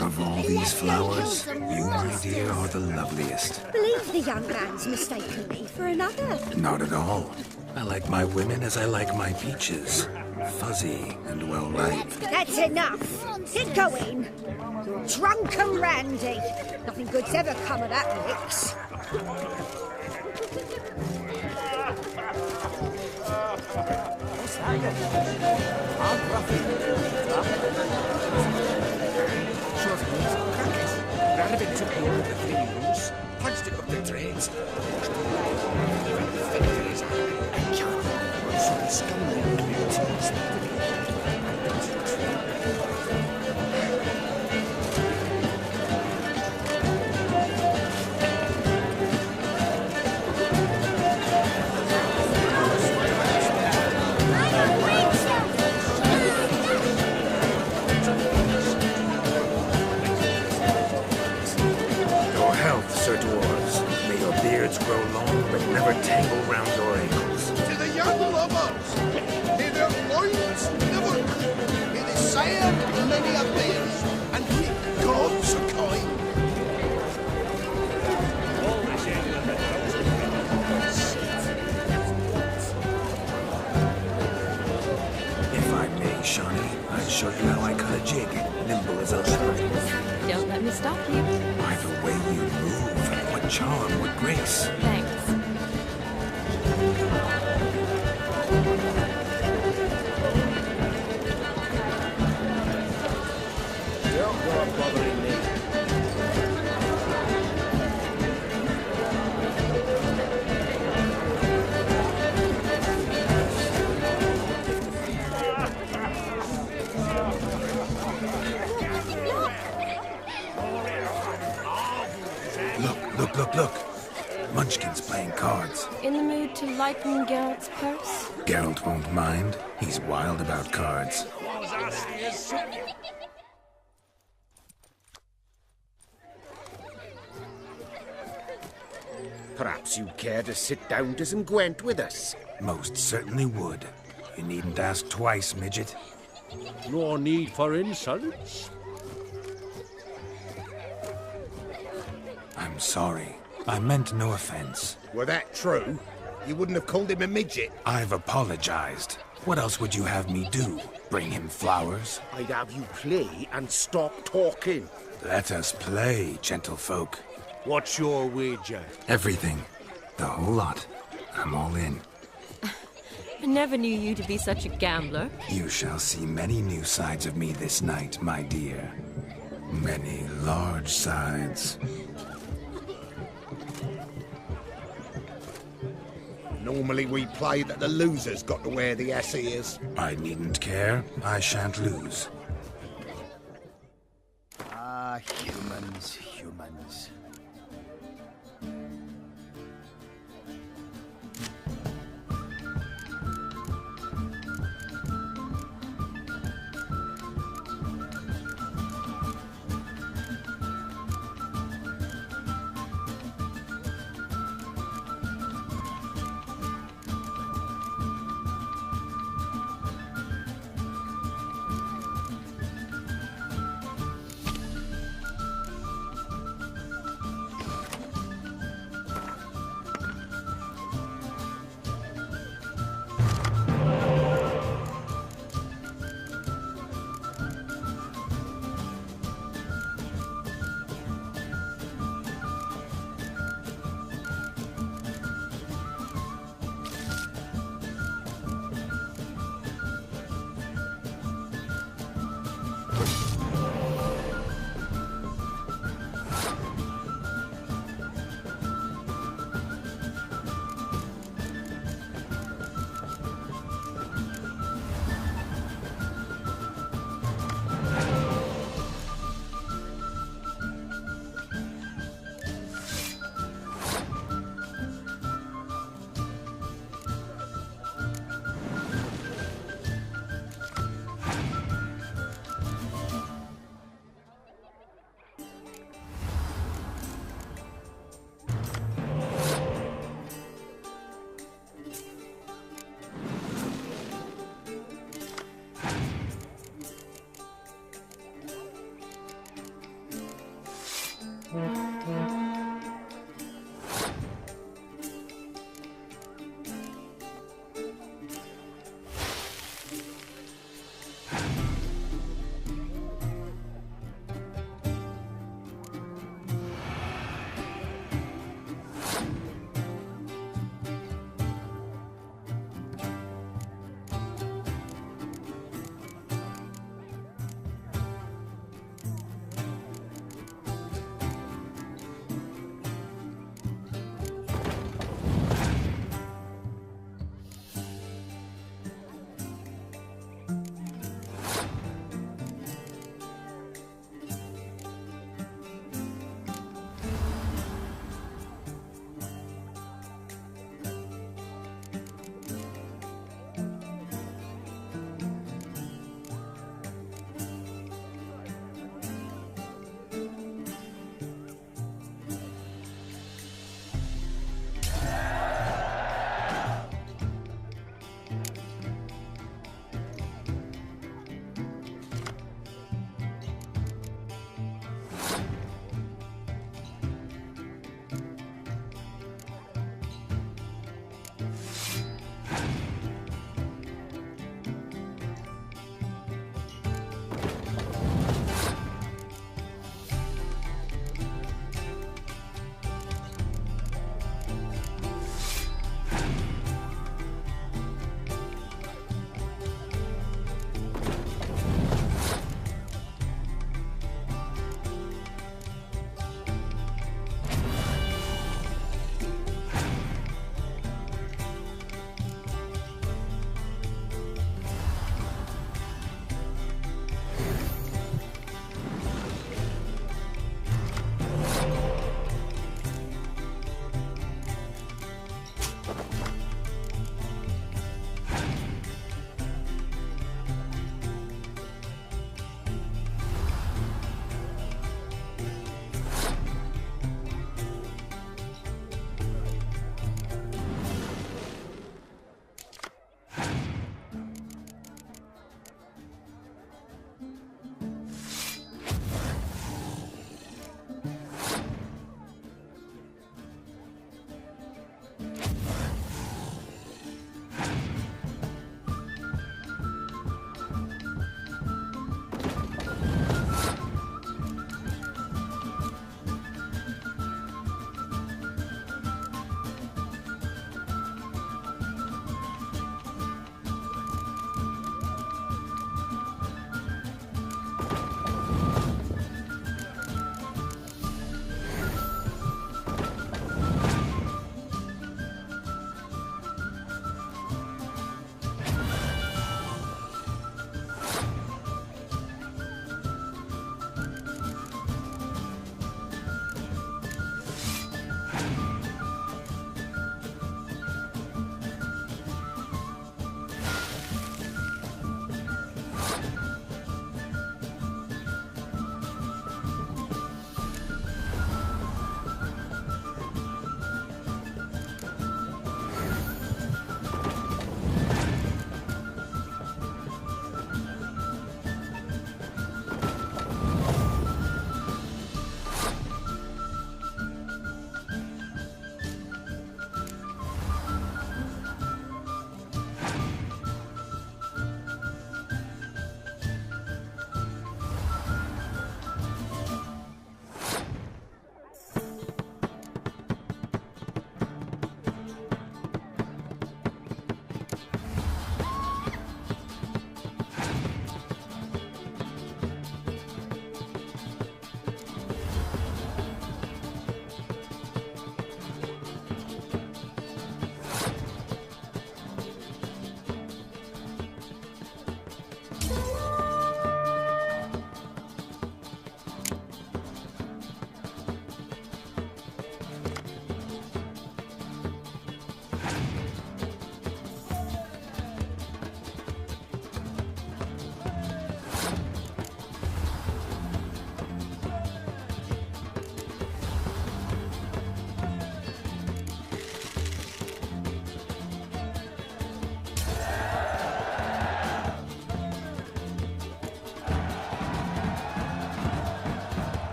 Of all these flowers, you, my dear, are the loveliest. Believe the young man's mistaken me for another. Not at all. I like my women as I like my peaches. Fuzzy and well ripe. That's enough. Get going. You're drunk and randy. Nothing good's ever come of that mix. Rabbit took hold of the things, punched it up the trains, pushed the light, his eye, and killed him. So the scumbag Sir Dwarves, may your beards grow long, but never tangle round your ankles. To the young lovers, may their loins never may they sire many a bears, and keep gods a kind. If I may, Shani, I'd show you how I cut a jig, nimble as a leopard. Don't let me stop you. By the way you move, what charm, what grace. Thanks. you to lighten Geralt's purse? Geralt won't mind. He's wild about cards. Perhaps you'd care to sit down to some Gwent with us? Most certainly would. You needn't ask twice, midget. No need for insults. I'm sorry. I meant no offense. Were that true, you wouldn't have called him a midget. I've apologized. What else would you have me do? Bring him flowers? I'd have you play and stop talking. Let us play, gentlefolk. What's your wager? Everything. The whole lot. I'm all in. I never knew you to be such a gambler. You shall see many new sides of me this night, my dear. Many large sides. Normally we play that the loser's got to wear the ass ears. I needn't care. I shan't lose. Ah, humans.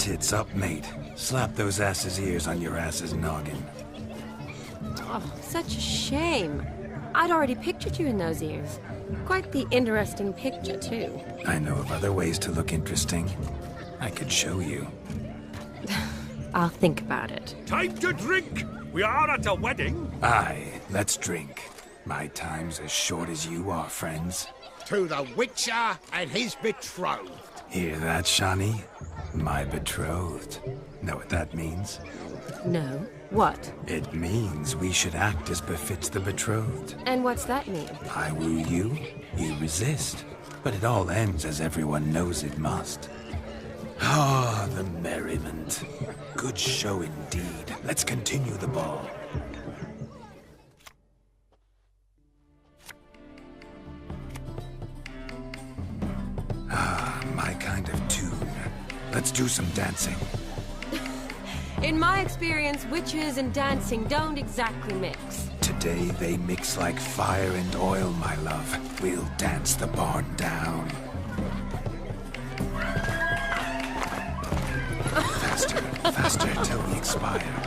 tits up, mate. Slap those asses' ears on your ass's noggin. Oh, such a shame. I'd already pictured you in those ears. Quite the interesting picture, too. I know of other ways to look interesting. I could show you. I'll think about it. Time to drink! We are at a wedding! Aye, let's drink. My time's as short as you are, friends. To the Witcher and his betrothed. Hear that, Shani? My betrothed. Know what that means? No. What? It means we should act as befits the betrothed. And what's that mean? I woo you, you resist. But it all ends as everyone knows it must. Ah, the merriment. Good show indeed. Let's continue the ball. Ah, my kind of tune. Let's do some dancing. In my experience, witches and dancing don't exactly mix. Today they mix like fire and oil, my love. We'll dance the barn down. Faster, faster till we expire.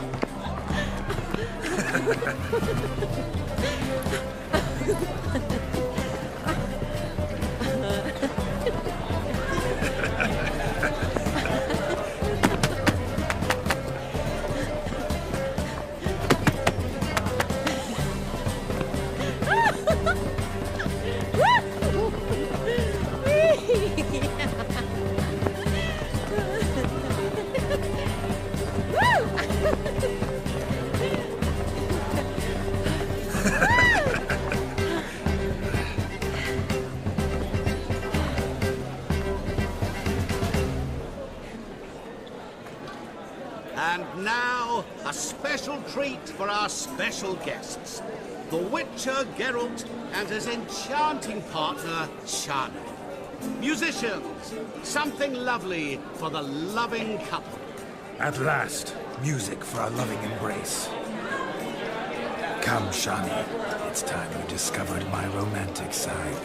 And now, a special treat for our special guests. The Witcher Geralt and his enchanting partner, Shani. Musicians, something lovely for the loving couple. At last, music for our loving embrace. Come, Shani. It's time you discovered my romantic side.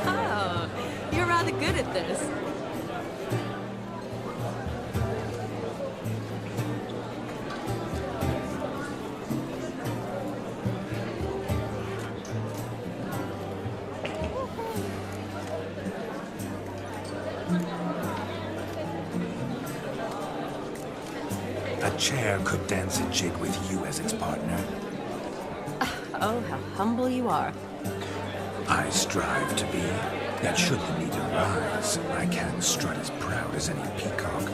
Oh, you're rather good at this. A chair could dance a jig with you as its partner. Oh, how humble you are. I strive to be. Yet should the need arise, I can strut as proud as any peacock.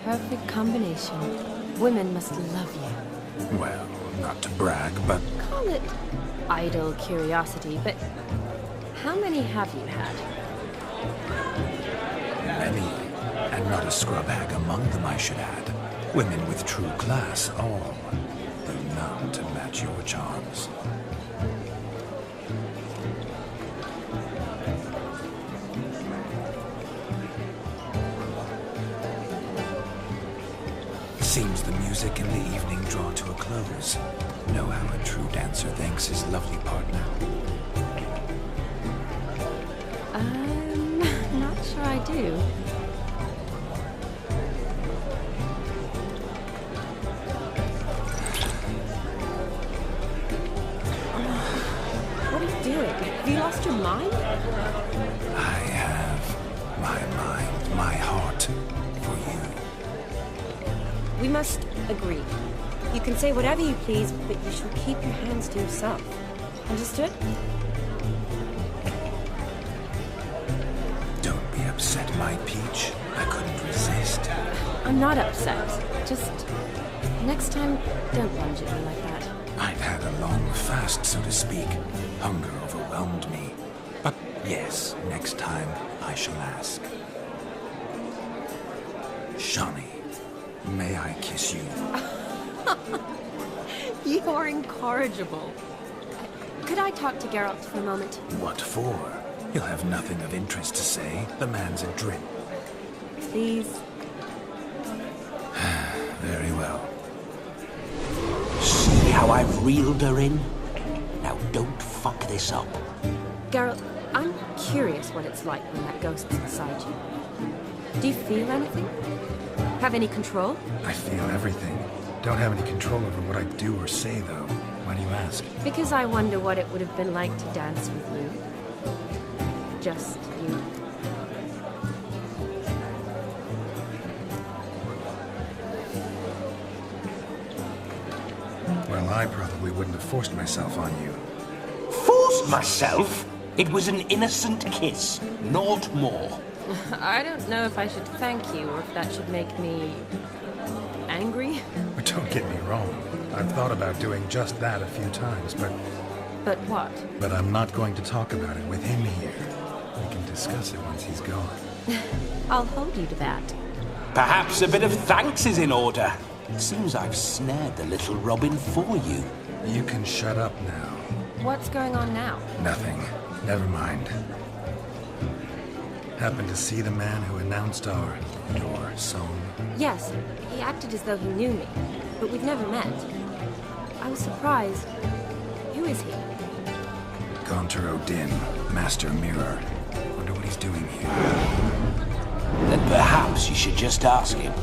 Perfect combination. Women must love you. Well, not to brag, but... Call it idle curiosity, but how many have you had? Many, and not a scrub hag among them, I should add. Women with true class, all, though none to match your charms. Seems the music and the evening draw to a close. Know how a true dancer thanks his lovely partner. Not sure I do. What are you doing? Have you lost your mind? I have my mind, my heart for you. We must agree. You can say whatever you please, but you shall keep your hands to yourself. Understood? Don't be upset, my peach. I couldn't resist. I'm not upset. Just next time, don't lunge at me like that. I've had a long fast, so to speak. Hunger overwhelmed me. But yes, next time I shall ask. Shani, may I kiss you? You're incorrigible. Could I talk to Geralt for a moment? What for? He'll have nothing of interest to say. The man's a drip. please? Very well. See how I've reeled her in? Now don't fuck this up. Geralt, I'm curious what it's like when that ghost's inside you. Do you feel anything? Have any control? I feel everything. Don't have any control over what I do or say, though. Why do you ask? Because I wonder what it would have been like to dance with you. Just you. Well, I probably wouldn't have forced myself on you. Forced myself? It was an innocent kiss, naught more. I don't know if I should thank you or if that should make me... angry? But don't get me wrong. I've thought about doing just that a few times, but... But what? But I'm not going to talk about it with him here. We can discuss it once he's gone. I'll hold you to that. Perhaps a bit of thanks is in order. It seems I've snared the little Robin for you. You can shut up now. What's going on now? Nothing. Never mind. Happened to see the man who announced your song? Yes, he acted as though he knew me, but we've never met. I was surprised. Who is he? Gonter Odin, Master Mirror. Wonder what he's doing here. Then perhaps you should just ask him.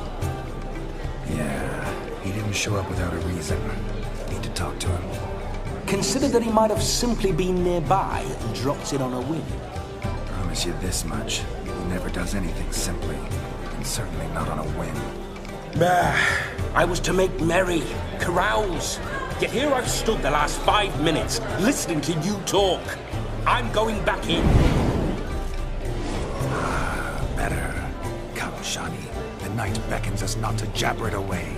Yeah, he didn't show up without a reason. Need to talk to him. Consider that he might have simply been nearby and dropped in on a whim. Promise you this much. He never does anything simply. And certainly not on a whim. I was to make merry, carouse. Yet here I've stood the last 5 minutes, listening to you talk. I'm going back in. Better. Come, Shani. The night beckons us not to jabber it away.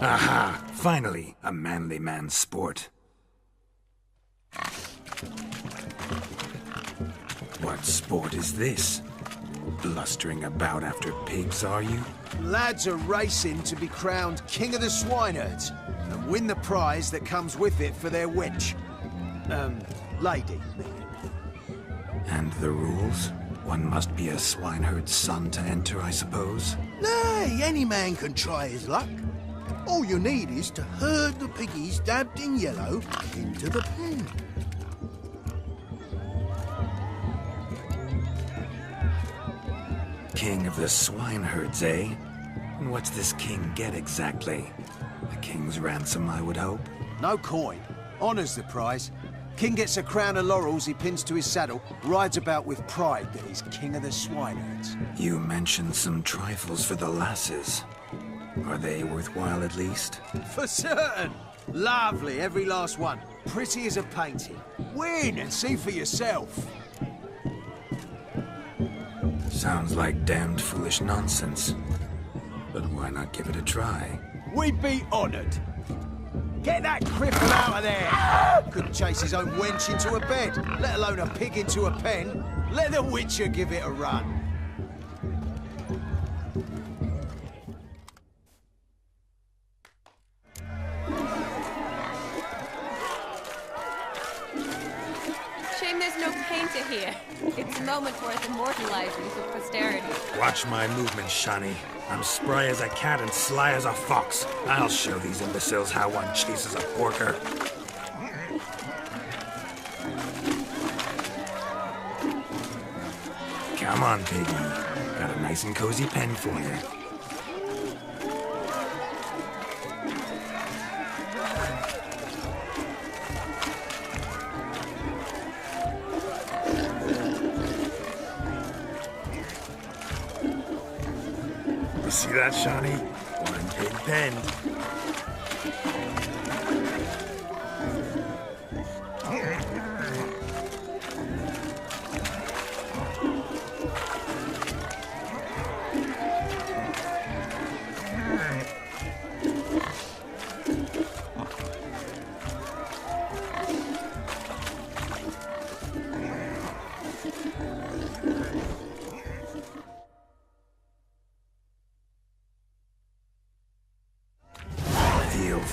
Aha! Finally, a manly man's sport. What sport is this? Blustering about after pigs, are you? Lads are racing to be crowned King of the Swineherds and win the prize that comes with it for their wench. Lady. And the rules? One must be a swineherd's son to enter, I suppose? Nay, any man can try his luck. All you need is to herd the piggies dabbed in yellow into the pen. King of the swineherds, eh? And what's this king get exactly? A king's ransom, I would hope? No coin. Honours the prize. King gets a crown of laurels he pins to his saddle, rides about with pride that he's king of the swineherds. You mentioned some trifles for the lasses. Are they worthwhile at least? For certain! Lovely, every last one. Pretty as a painting. Win and see for yourself. Sounds like damned foolish nonsense. But why not give it a try? We'd be honoured. Get that cripple out of there! Couldn't chase his own wench into a bed, let alone a pig into a pen. Let the Witcher give it a run. Shame there's no painter here. It's a moment worth immortalizing for posterity. Watch my movements, Shani. I'm spry as a cat and sly as a fox. I'll show these imbeciles how one chases a porker. Come on, piggy. Got a nice and cozy pen for you. See that, Shani? One big pen.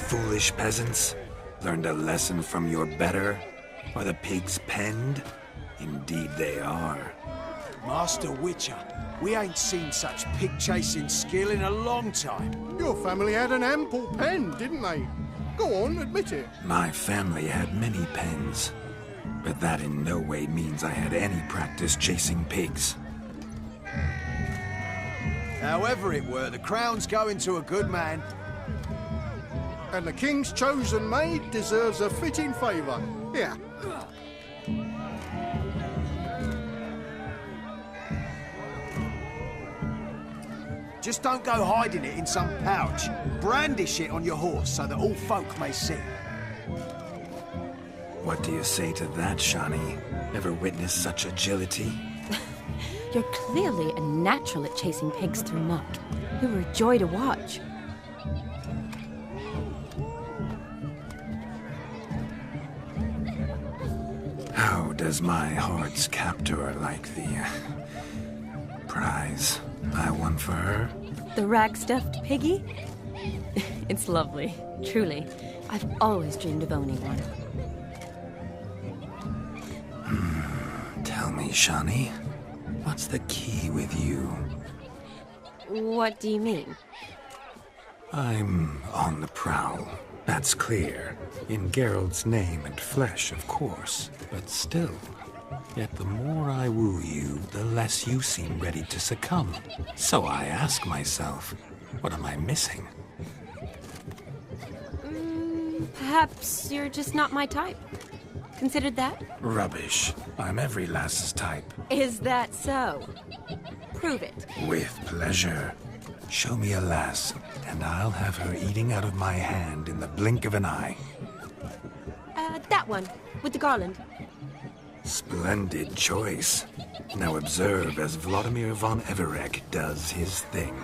foolish peasants? Learned a lesson from your better? Are the pigs penned? Indeed they are. Master Witcher, we ain't seen such pig-chasing skill in a long time. Your family had an ample pen, didn't they? Go on, admit it. My family had many pens, but that in no way means I had any practice chasing pigs. However it were, the crown's going to a good man. And the king's chosen maid deserves a fitting favour. Here. Just don't go hiding it in some pouch. Brandish it on your horse so that all folk may see. What do you say to that, Shani? Ever witnessed such agility? You're clearly a natural at chasing pigs through muck. You were a joy to watch. How does my heart's captor like the prize I won for her? The rag-stuffed piggy? It's lovely, truly. I've always dreamed of owning one. Tell me, Shani, what's the key with you? What do you mean? I'm on the prowl. That's clear. In Geralt's name and flesh, of course. But still. Yet the more I woo you, the less you seem ready to succumb. So I ask myself, what am I missing? Perhaps you're just not my type. Considered that? Rubbish. I'm every lass's type. Is that so? Prove it. With pleasure. Show me a lass, and I'll have her eating out of my hand in the blink of an eye. That one, with the garland. Splendid choice. Now observe as Olgierd von Everec does his thing.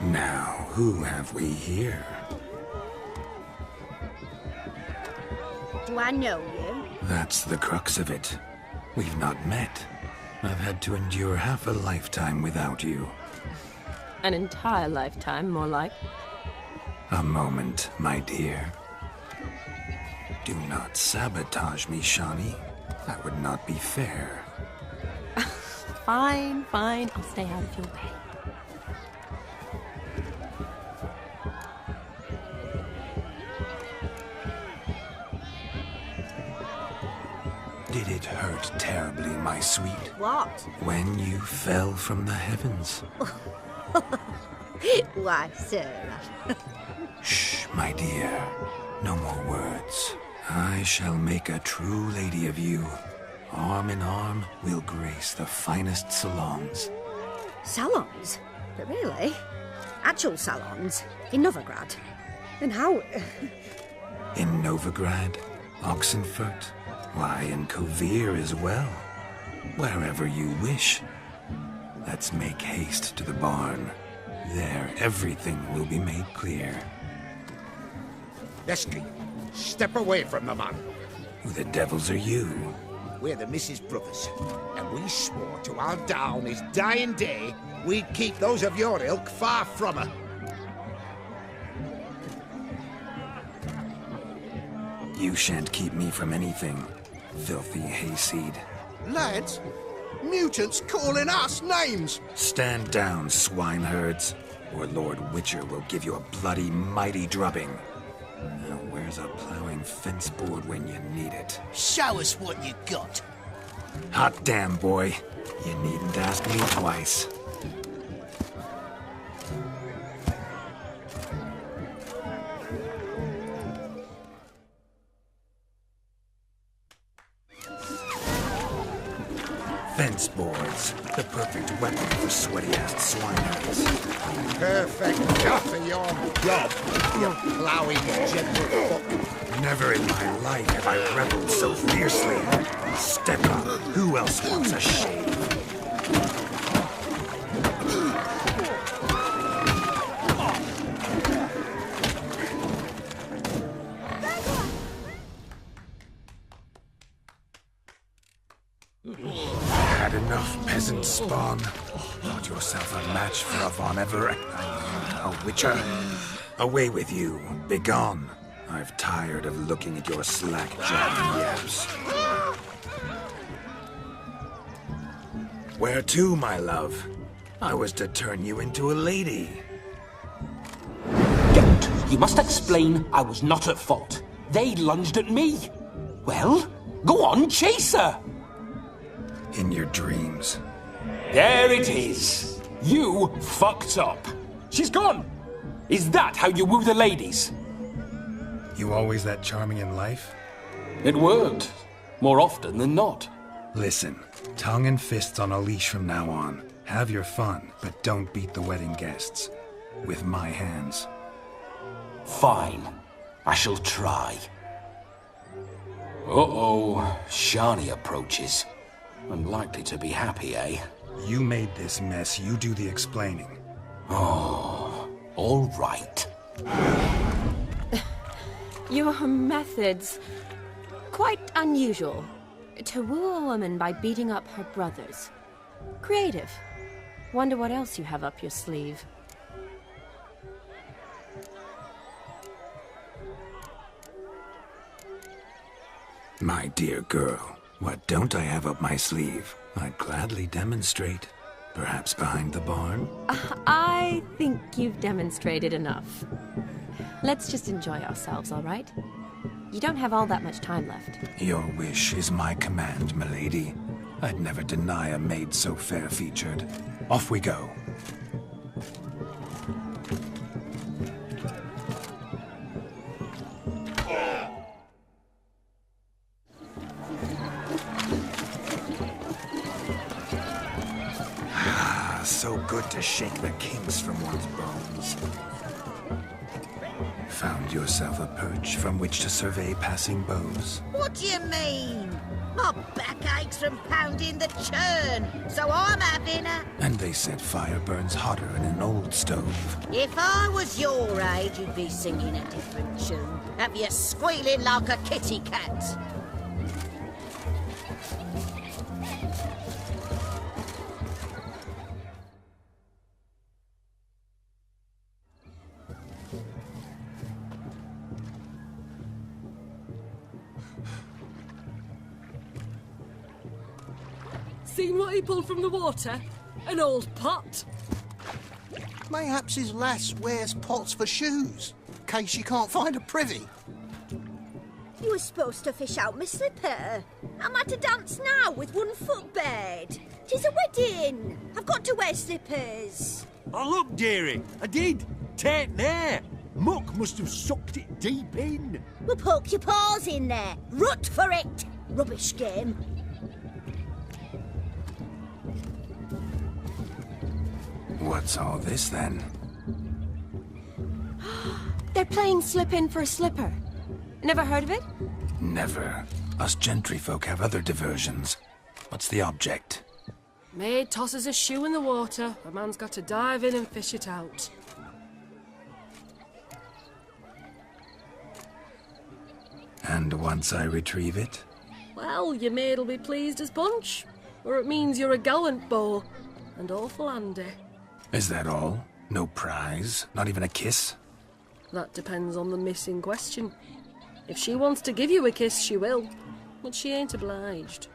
Now, who have we here? Do I know you? That's the crux of it. We've not met. I've had to endure half a lifetime without you. An entire lifetime, more like. A moment, my dear. Do not sabotage me, Shani. That would not be fair. Fine, fine. I'll stay out of your way. Did it hurt terribly, my sweet? What? When you fell from the heavens. Why, sir. Shh, my dear. No more words. I shall make a true lady of you. Arm in arm, we'll grace the finest salons. Salons? But really? Actual salons? In Novigrad? Then how... In Novigrad, Oxenfurt, why, in Kovir as well. Wherever you wish. Let's make haste to the barn. There, everything will be made clear. Leslie, step away from the man. Who the devils are you? We're the Mrs. Brothers, and we swore to our down his dying day we'd keep those of your ilk far from her. You shan't keep me from anything, filthy hayseed. Lads, mutants calling us names! Stand down, swineherds, or Lord Witcher will give you a bloody mighty drubbing. Now where's a plowing fence board when you need it? Show us what you got. Hot damn, boy. You needn't ask me twice. Fence boards, the perfect weapon for sweaty-ass swineherds. Perfect job for your job, you plowing gentle fuck. Never in my life have I reveled so fiercely. Step up. Who else wants a shave? Had enough peasant spawn. Thought yourself a match for a von Everec, a witcher? Away with you. Begone. I've tired of looking at your slack-jawed yaps. Where to, my love? I was to turn you into a lady. You must explain I was not at fault. They lunged at me. Well, go on, chase her. In your dreams. There it is. You fucked up. She's gone. Is that how you woo the ladies? You always that charming in life? It worked. More often than not. Listen, tongue and fists on a leash from now on. Have your fun, but don't beat the wedding guests. With my hands. Fine. I shall try. Uh-oh. Shani approaches. Unlikely to be happy, eh? You made this mess. You do the explaining. Oh, all right. Your methods... quite unusual. To woo a woman by beating up her brothers. Creative. Wonder what else you have up your sleeve. My dear girl, what don't I have up my sleeve? I'd gladly demonstrate. Perhaps behind the barn? I think you've demonstrated enough. Let's just enjoy ourselves, all right? You don't have all that much time left. Your wish is my command, milady. I'd never deny a maid so fair-featured. Off we go. So good to shake the kinks from one's bones. Found yourself a perch from which to survey passing beaux. What do you mean? My back aches from pounding the churn, so I'm having a... And they said fire burns hotter in an old stove. If I was your age, you'd be singing a different tune. Have you squealing like a kitty cat? Seen what he pulled from the water? An old pot. Mayhaps his lass wears pots for shoes, in case you can't find a privy. You were supposed to fish out my slipper. I'm at a dance now with one footbed. 'Tis a wedding. I've got to wear slippers. Oh, look, dearie, I did. Tain't there. Muck must have sucked it deep in. Well, poke your paws in there. Rut for it. Rubbish game. What's all this, then? They're playing slip-in for a slipper. Never heard of it? Never. Us gentry folk have other diversions. What's the object? Maid tosses a shoe in the water. A man's got to dive in and fish it out. And once I retrieve it? Well, your maid'll be pleased as punch. Or it means you're a gallant beau. And awful handy. Is that all? No prize? Not even a kiss? That depends on the miss in question. If she wants to give you a kiss, she will. But she ain't obliged.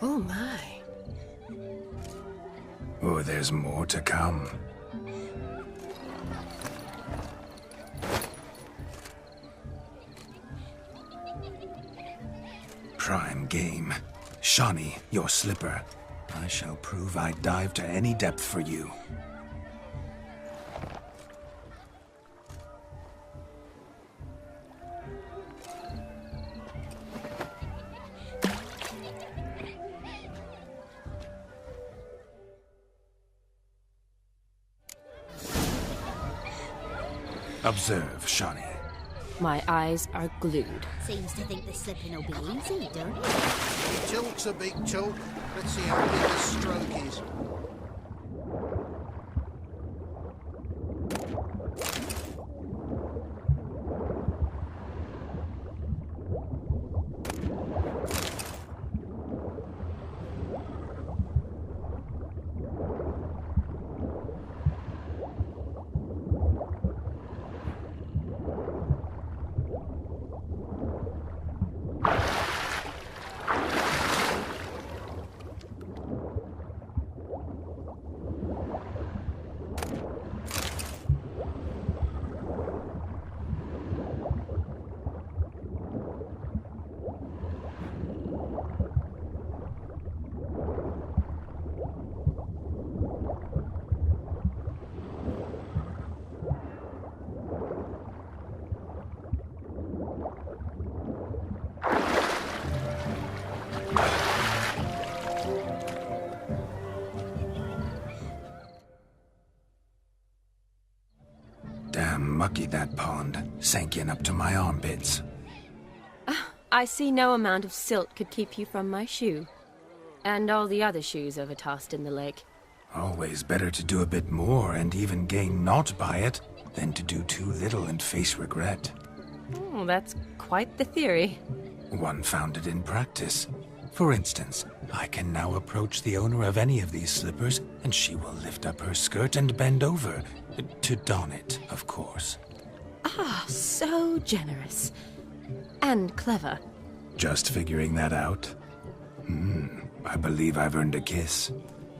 Oh my. Oh, there's more to come. Prime game. Shani, your slipper. I shall prove I dive to any depth for you. Observe, Shani. My eyes are glued. Seems to think the slipping will be easy, don't it? Chalk's a big chalk. Let's see how big the stroke is. mucky, that pond. Sank in up to my armpits. I see no amount of silt could keep you from my shoe. And all the other shoes overtossed in the lake. Always better to do a bit more and even gain naught by it than to do too little and face regret. Oh, that's quite the theory. One founded in practice. For instance, I can now approach the owner of any of these slippers, and she will lift up her skirt and bend over. To don it, of course. Ah, so generous. And clever. Just figuring that out? I believe I've earned a kiss.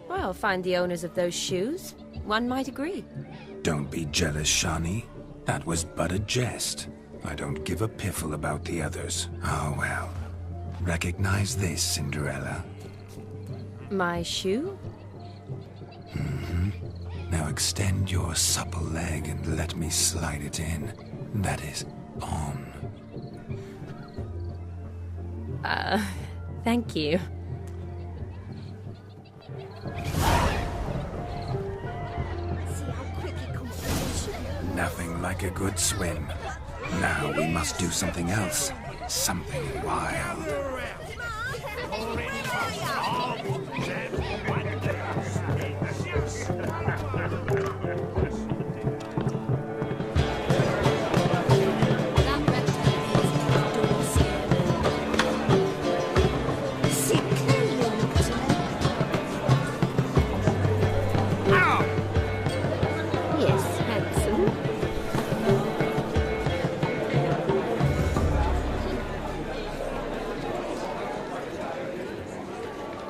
Well, find the owners of those shoes. One might agree. Don't be jealous, Shani. That was but a jest. I don't give a piffle about the others. Oh, well. Recognize this, Cinderella. My shoe? Now extend your supple leg and let me slide it in. That is, on. Thank you. Nothing like a good swim. Now we must do something else. Something wild.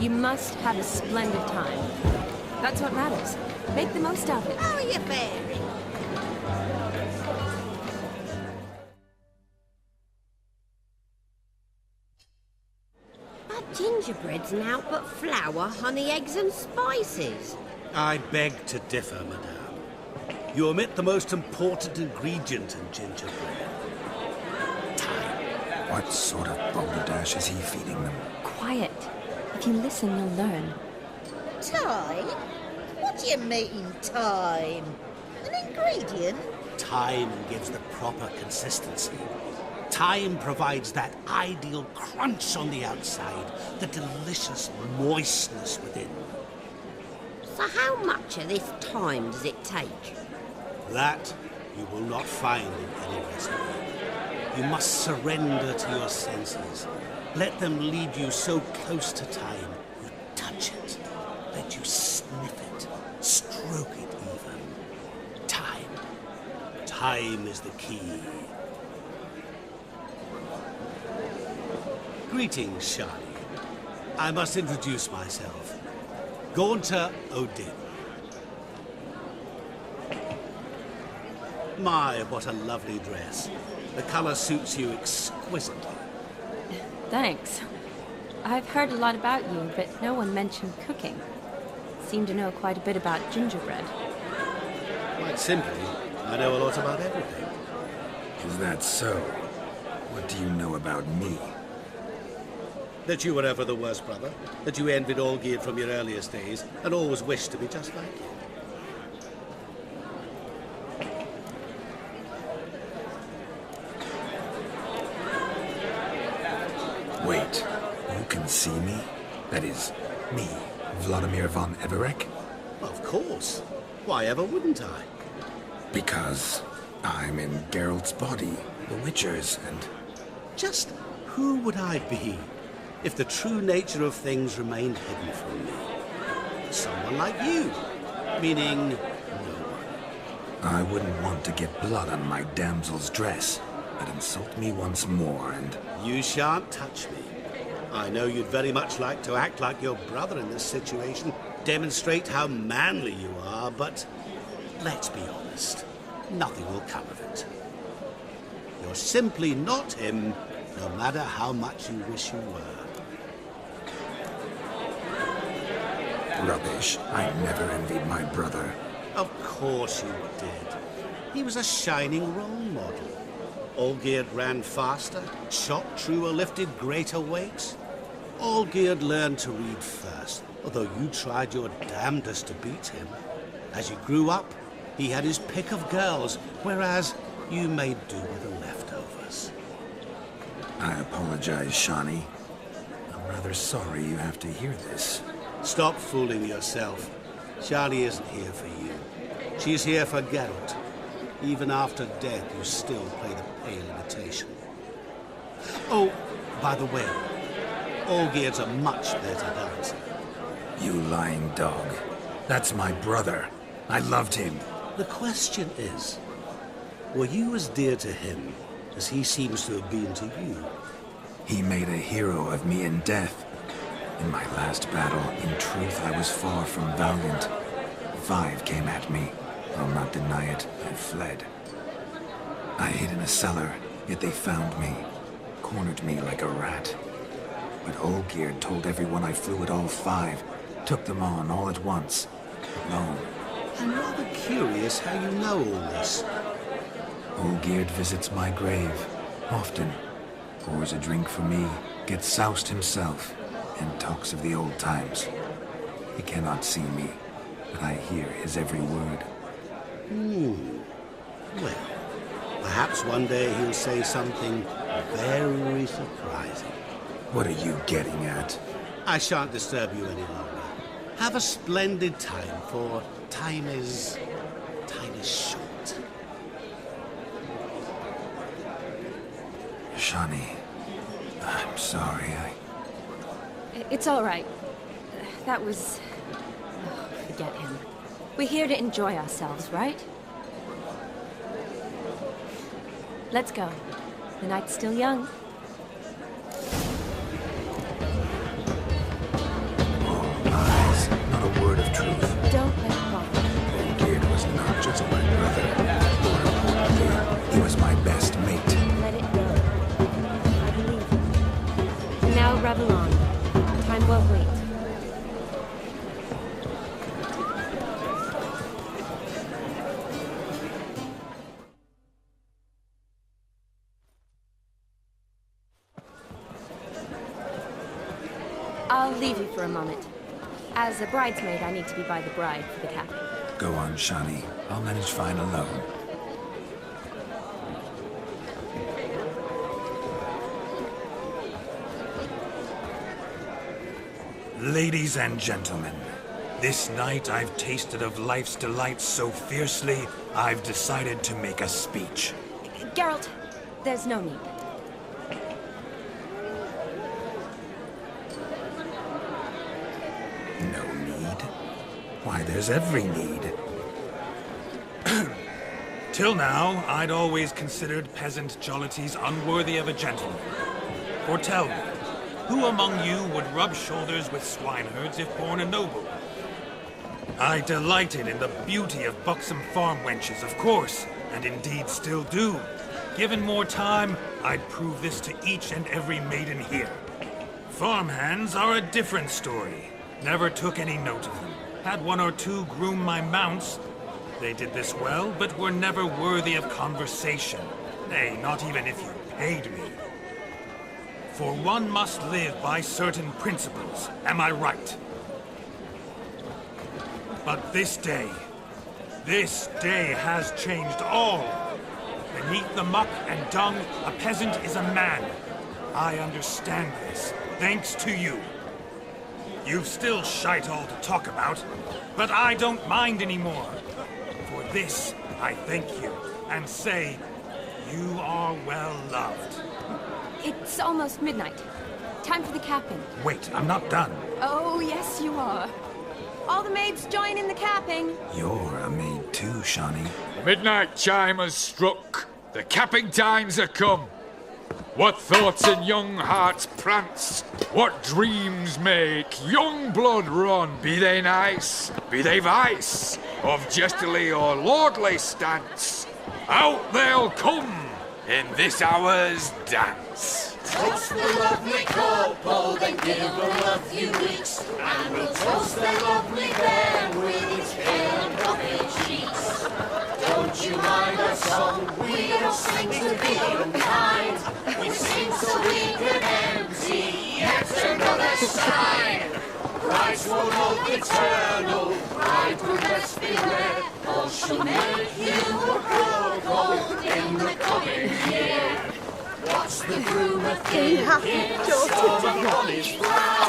You must have a splendid time. That's what matters. Make the most of it. How are you faring? That gingerbread's naught but flour, honey, eggs and spices. I beg to differ, madame. You omit the most important ingredient in gingerbread. Time. What sort of balderdash is he feeding them? Quiet. If you listen, you'll learn. Time? What do you mean, time? An ingredient? Time gives the proper consistency. Time provides that ideal crunch on the outside, the delicious moistness within. So how much of this time does it take? That you will not find in any recipe. You must surrender to your senses. Let them lead you so close to time, you touch it. Let you sniff it, stroke it even. Time. Time is the key. Greetings, Shani. I must introduce myself. Gaunter Odin. My, what a lovely dress. The color suits you exquisitely. Thanks. I've heard a lot about you, but no one mentioned cooking. Seem to know quite a bit about gingerbread. Quite simply, I know a lot about everything. Is that so? What do you know about me? That you were ever the worst brother, that you envied Olgierd from your earliest days, and always wished to be just like you. Wait, you can see me? That is, me, Bienvenidos von Everec? Of course. Why ever wouldn't I? Because I'm in Geralt's body, the Witcher's, and... Just who would I be if the true nature of things remained hidden from me? Someone like you, meaning no one. I wouldn't want to get blood on my damsel's dress, but insult me once more and... You shan't touch me. I know you'd very much like to act like your brother in this situation, demonstrate how manly you are, but let's be honest, nothing will come of it. You're simply not him, no matter how much you wish you were. Rubbish. I never envied my brother. Of course you did. He was a shining role model. Olgierd ran faster, shot truer, lifted greater weights. Olgierd learned to read first, although you tried your damnedest to beat him. As you grew up, He had his pick of girls, whereas you made do with the leftovers. I apologize, Shani. I'm rather sorry you have to hear this. Stop fooling yourself. Shani isn't here for you. She's here for Geralt. Even after death, you still play the pale imitation. Oh, by the way, Olgierd's a much better dancer. You lying dog. That's my brother. I loved him. The question is, were you as dear to him as he seems to have been to you? He made a hero of me in death. In my last battle, in truth, I was far from valiant. 5 came at me. I'll not deny it, I fled. I hid in a cellar, yet they found me, cornered me like a rat. But Olgierd told everyone I flew at all 5, took them on all at once, alone. I'm rather curious how you know all this. Olgierd visits my grave, often. Pours a drink for me, gets soused himself, and talks of the old times. He cannot see me, but I hear his every word. Well, perhaps one day he'll say something very surprising. What are you getting at? I shan't disturb you any longer. Have a splendid time, for time is short. Shani, I'm sorry, It's all right. That was... Oh, forget him. We're here to enjoy ourselves, right? Let's go. The night's still young. Lies, not a word of truth. Don't let it bother you. Olgierd was not just my brother. More importantly, he was my best mate. Let it go. I believe you. And now revel on. Time won't wait. I'll leave you for a moment. As a bridesmaid, I need to be by the bride for the capping. Go on, Shani. I'll manage fine alone. Ladies and gentlemen, this night I've tasted of life's delights so fiercely, I've decided to make a speech. Geralt, there's no need. No need? Why, there's every need. Till now, I'd always considered peasant jollities unworthy of a gentleman. For tell me, who among you would rub shoulders with swineherds if born a noble? I delighted in the beauty of buxom farm wenches, of course, and indeed still do. Given more time, I'd prove this to each and every maiden here. Farmhands are a different story. Never took any note of them. Had 1 or 2 groom my mounts. They did this well, but were never worthy of conversation. Nay, not even if you paid me. For one must live by certain principles, am I right? But this day has changed all. Beneath the muck and dung, a peasant is a man. I understand this, thanks to you. You've still shite all to talk about, but I don't mind anymore. For this, I thank you, and say, you are well loved. It's almost midnight. Time for the capping. Wait, I'm not done. Oh, yes, you are. All the maids join in the capping. You're a maid too, Shani. The midnight chime has struck. The capping times are come. What thoughts in young hearts prance? What dreams make young blood run? Be they nice, be they vice, of jestily or lordly stance, out they'll come in this hour's dance. Toast the lovely couple, then give them a few weeks, and we'll toast their lovely bear with its pale and puffy cheeks. Don't you mind our song? We don't sing to be unkind. We sing so we can empty yet another shrine. Brides will hope eternal, bride will best beware. all shall make you a gold in the coming year. What's the groomer thinking? Storm upon his brow.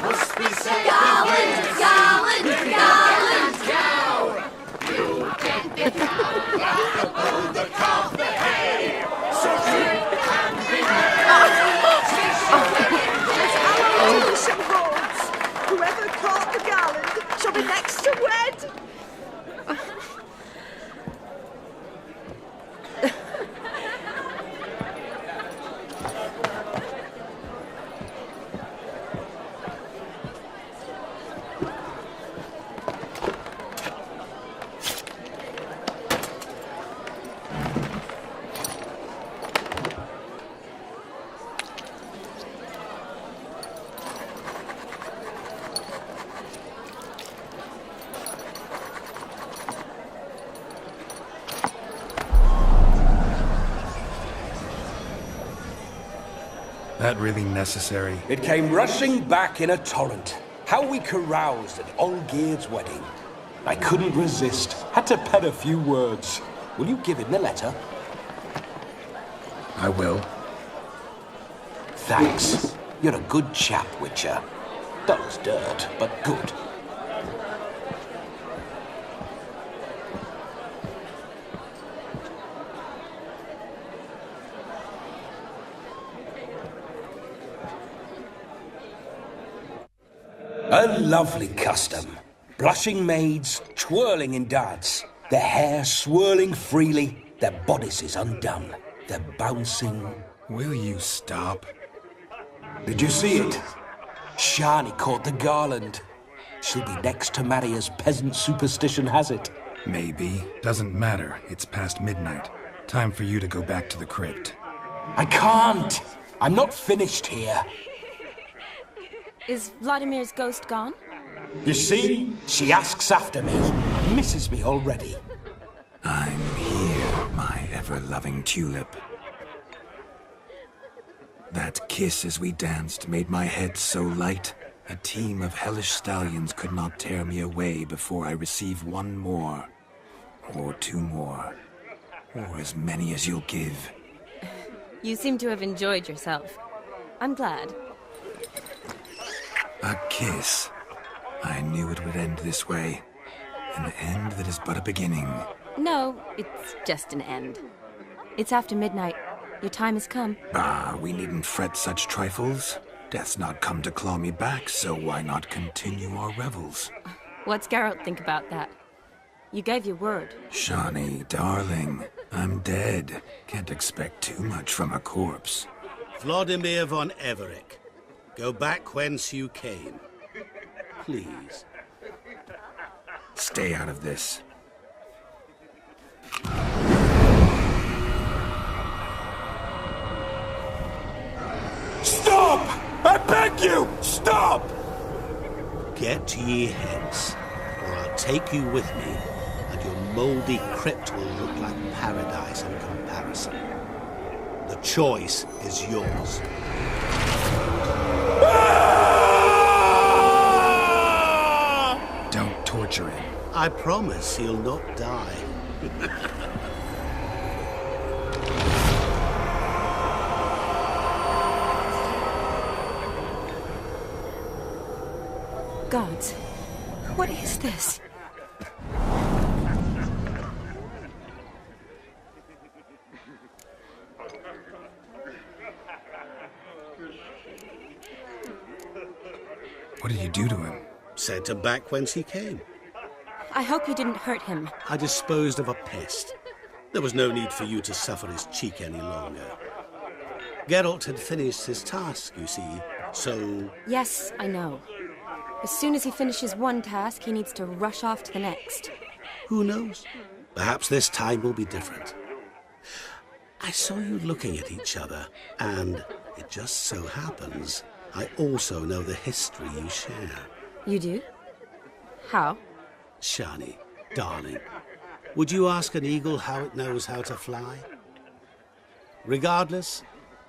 Must be said, Garland, Garland, Garland! cow. You get the cow like a bull that carved the hay. So drink and be merry. Some horns. Whoever caught the garland shall be next to wed. That really necessary? It came rushing back in a torrent. How we caroused at Olgierd's wedding. I couldn't resist. Had to pen a few words. Will you give him the letter? I will. Thanks. You're a good chap, Witcher. Dull as dirt, but good. A lovely custom. Blushing maids twirling in dance, their hair swirling freely, their bodices undone, their bouncing... Will you stop? Did you see it? Shani caught the garland. She'll be next to marry as peasant superstition has it. Maybe. Doesn't matter. It's past midnight. Time for you to go back to the crypt. I can't. I'm not finished here. Is Vladimir's ghost gone? You see? She asks after me. Misses me already. I'm here, my ever-loving tulip. That kiss as we danced made my head so light. A team of hellish stallions could not tear me away before I receive one more. Or two more. Or as many as you'll give. You seem to have enjoyed yourself. I'm glad. A kiss. I knew it would end this way. An end that is but a beginning. No, it's just an end. It's after midnight. Your time has come. Ah, we needn't fret such trifles. Death's not come to claw me back, so why not continue our revels? What's Geralt think about that? You gave your word. Shani, darling, I'm dead. Can't expect too much from a corpse. Vladimir von Everec. Go back whence you came. Please. Stay out of this. Stop! I beg you! Stop! Get ye hence, or I'll take you with me, and your mouldy crypt will look like paradise in comparison. The choice is yours. Don't torture him. I promise he'll not die. Gods, what is this? What did you do to him? Sent him back whence he came. I hope you didn't hurt him. I disposed of a pest. There was no need for you to suffer his cheek any longer. Geralt had finished his task, you see, so... Yes, I know. As soon as he finishes one task, he needs to rush off to the next. Who knows? Perhaps this time will be different. I saw you looking at each other, and it just so happens I also know the history you share. You do? How? Shani, darling, would you ask an eagle how it knows how to fly? Regardless,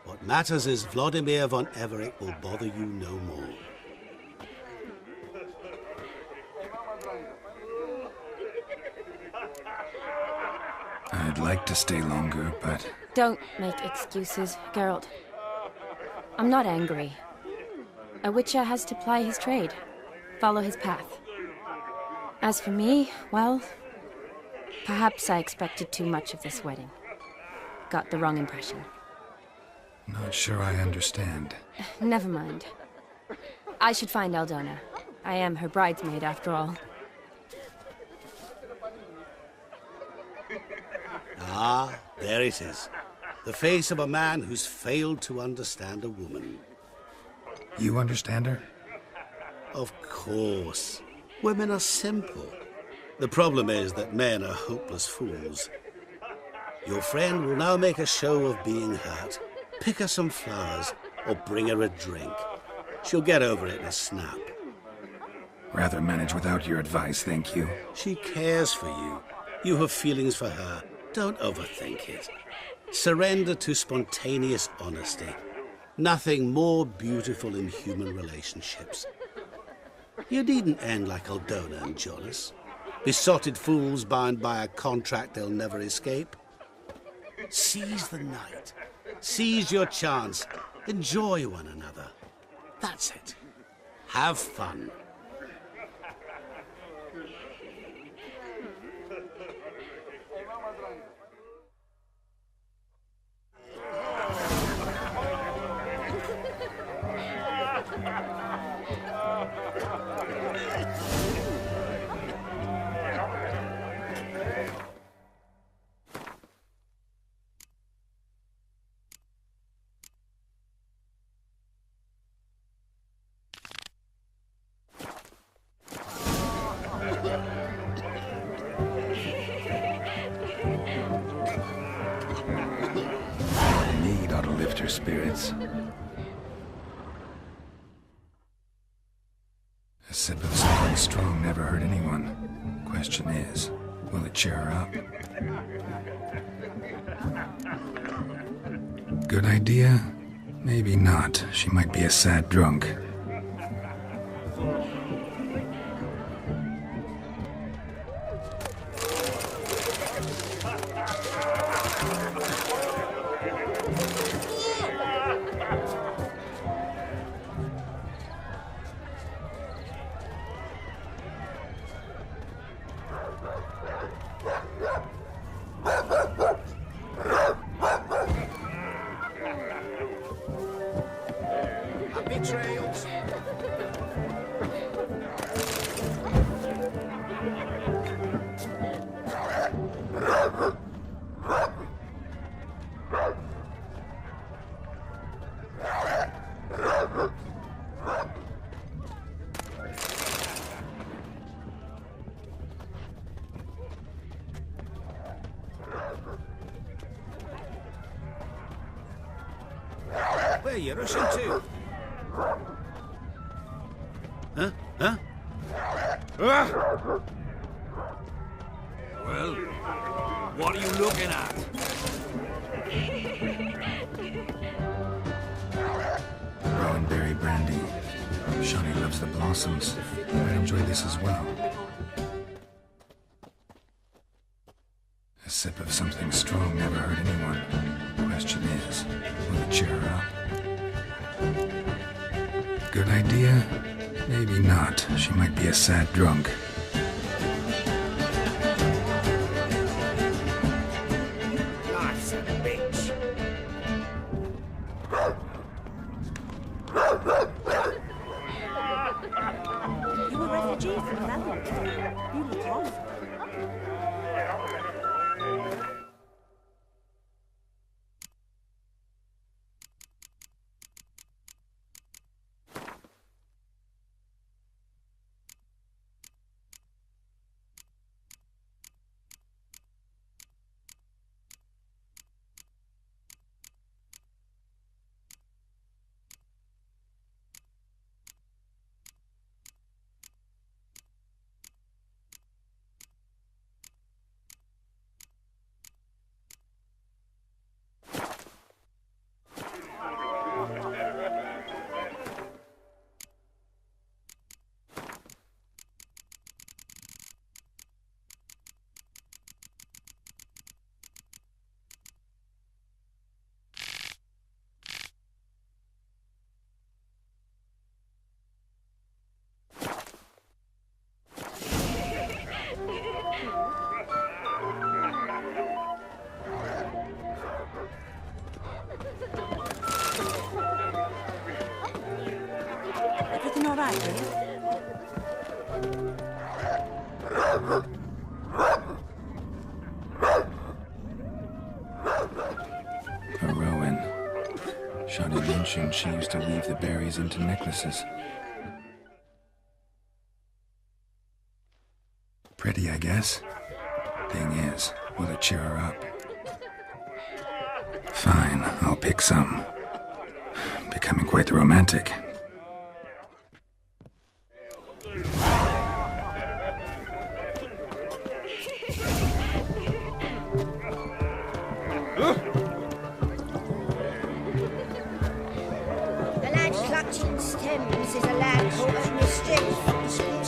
what matters is Vladimir von Everec will bother you no more. I'd like to stay longer, but... Don't make excuses, Geralt. I'm not angry. A witcher has to ply his trade, follow his path. As for me, well, perhaps I expected too much of this wedding. Got the wrong impression. Not sure I understand. Never mind. I should find Aldona. I am her bridesmaid, after all. Ah, there it is. The face of a man who's failed to understand a woman. You understand her? Of course. Women are simple. The problem is that men are hopeless fools. Your friend will now make a show of being hurt, pick her some flowers, or bring her a drink. She'll get over it in a snap. Rather manage without your advice, thank you. She cares for you. You have feelings for her. Don't overthink it. Surrender to spontaneous honesty. Nothing more beautiful in human relationships. You needn't end like Aldona and Jonas. Besotted fools bound by a contract they'll never escape. Seize the night. Seize your chance. Enjoy one another. That's it. Have fun. Spirits. A sip of something strong never hurt anyone. Question is, will it cheer her up? Good idea? Maybe not. She might be a sad drunk. Where are you rushing to? Huh? Huh? Well, what are you looking at? Rowan berry brandy. Shani loves the blossoms. I might enjoy this as well. A sip of something strong never hurt anyone. Question is, will it cheer her up? Good idea? Maybe not. She might be a sad drunk. Life's a bitch. You a refugee from Belgium? You look off. Everything all right, dear? A Rowan. Shani mentioned she used to weave the berries into necklaces. Pretty, I guess. Thing is, will it cheer her up? Fine, I'll pick some. Becoming quite the romantic. A lad clutching stems is a lad caught of mischief.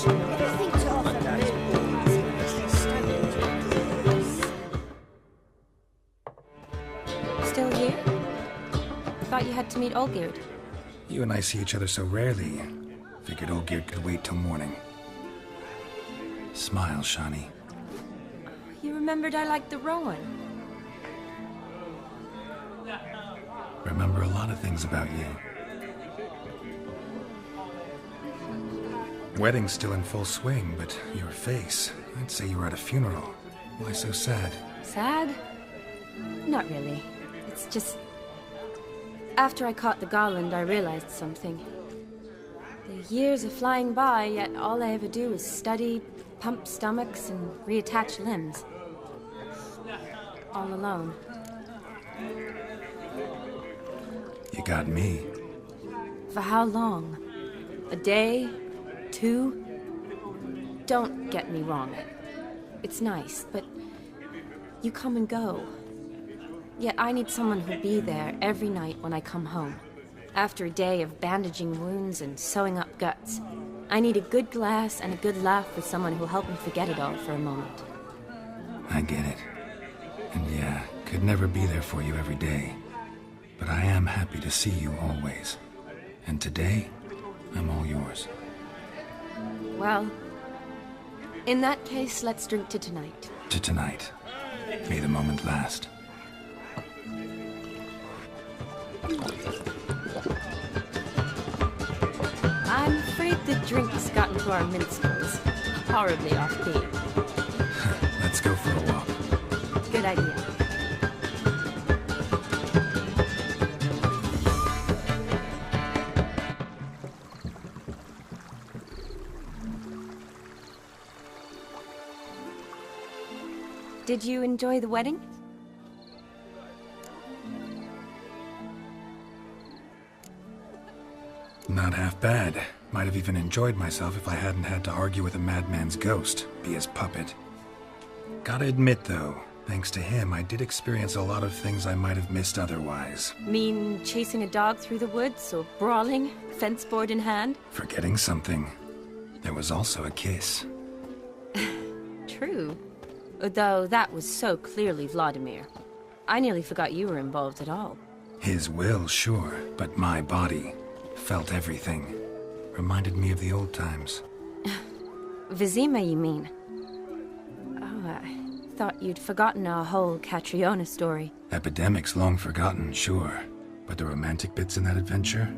Everything to offer those Still here? Thought you had to meet Olgierd. You and I see each other so rarely. Figured Olgierd could wait till morning. Smile, Shani. You remembered I liked the Rowan. Remember a lot of things about you. Wedding's still in full swing, but your face, I'd say you were at a funeral. Why so sad? Sad? Not really. It's just... After I caught the garland, I realized something. The years are flying by, yet all I ever do is study, pump stomachs, and reattach limbs. All alone. You got me. For how long? A day? 2? Don't get me wrong. It's nice, but you come and go. Yet I need someone who'll be there every night when I come home. After a day of bandaging wounds and sewing up guts, I need a good glass and a good laugh with someone who'll help me forget it all for a moment. I get it. And yeah, could never be there for you every day. But I am happy to see you always. And today, I'm all yours. Well, in that case, let's drink to tonight. To tonight. May the moment last. I'm afraid the drink's got into our minstrels. Horribly off-key. Let's go for a walk. Good idea. Did you enjoy the wedding? Not half bad. Might have even enjoyed myself if I hadn't had to argue with a madman's ghost, be his puppet. Gotta admit, though, thanks to him, I did experience a lot of things I might have missed otherwise. Mean chasing a dog through the woods, or brawling, fence board in hand? Forgetting something. There was also a kiss. True. Though that was so clearly Vladimir. I nearly forgot you were involved at all. His will, sure, but my body felt everything. Reminded me of the old times. Vizima, you mean? Oh, I thought you'd forgotten our whole Catriona story. Epidemics long forgotten, sure. But the romantic bits in that adventure?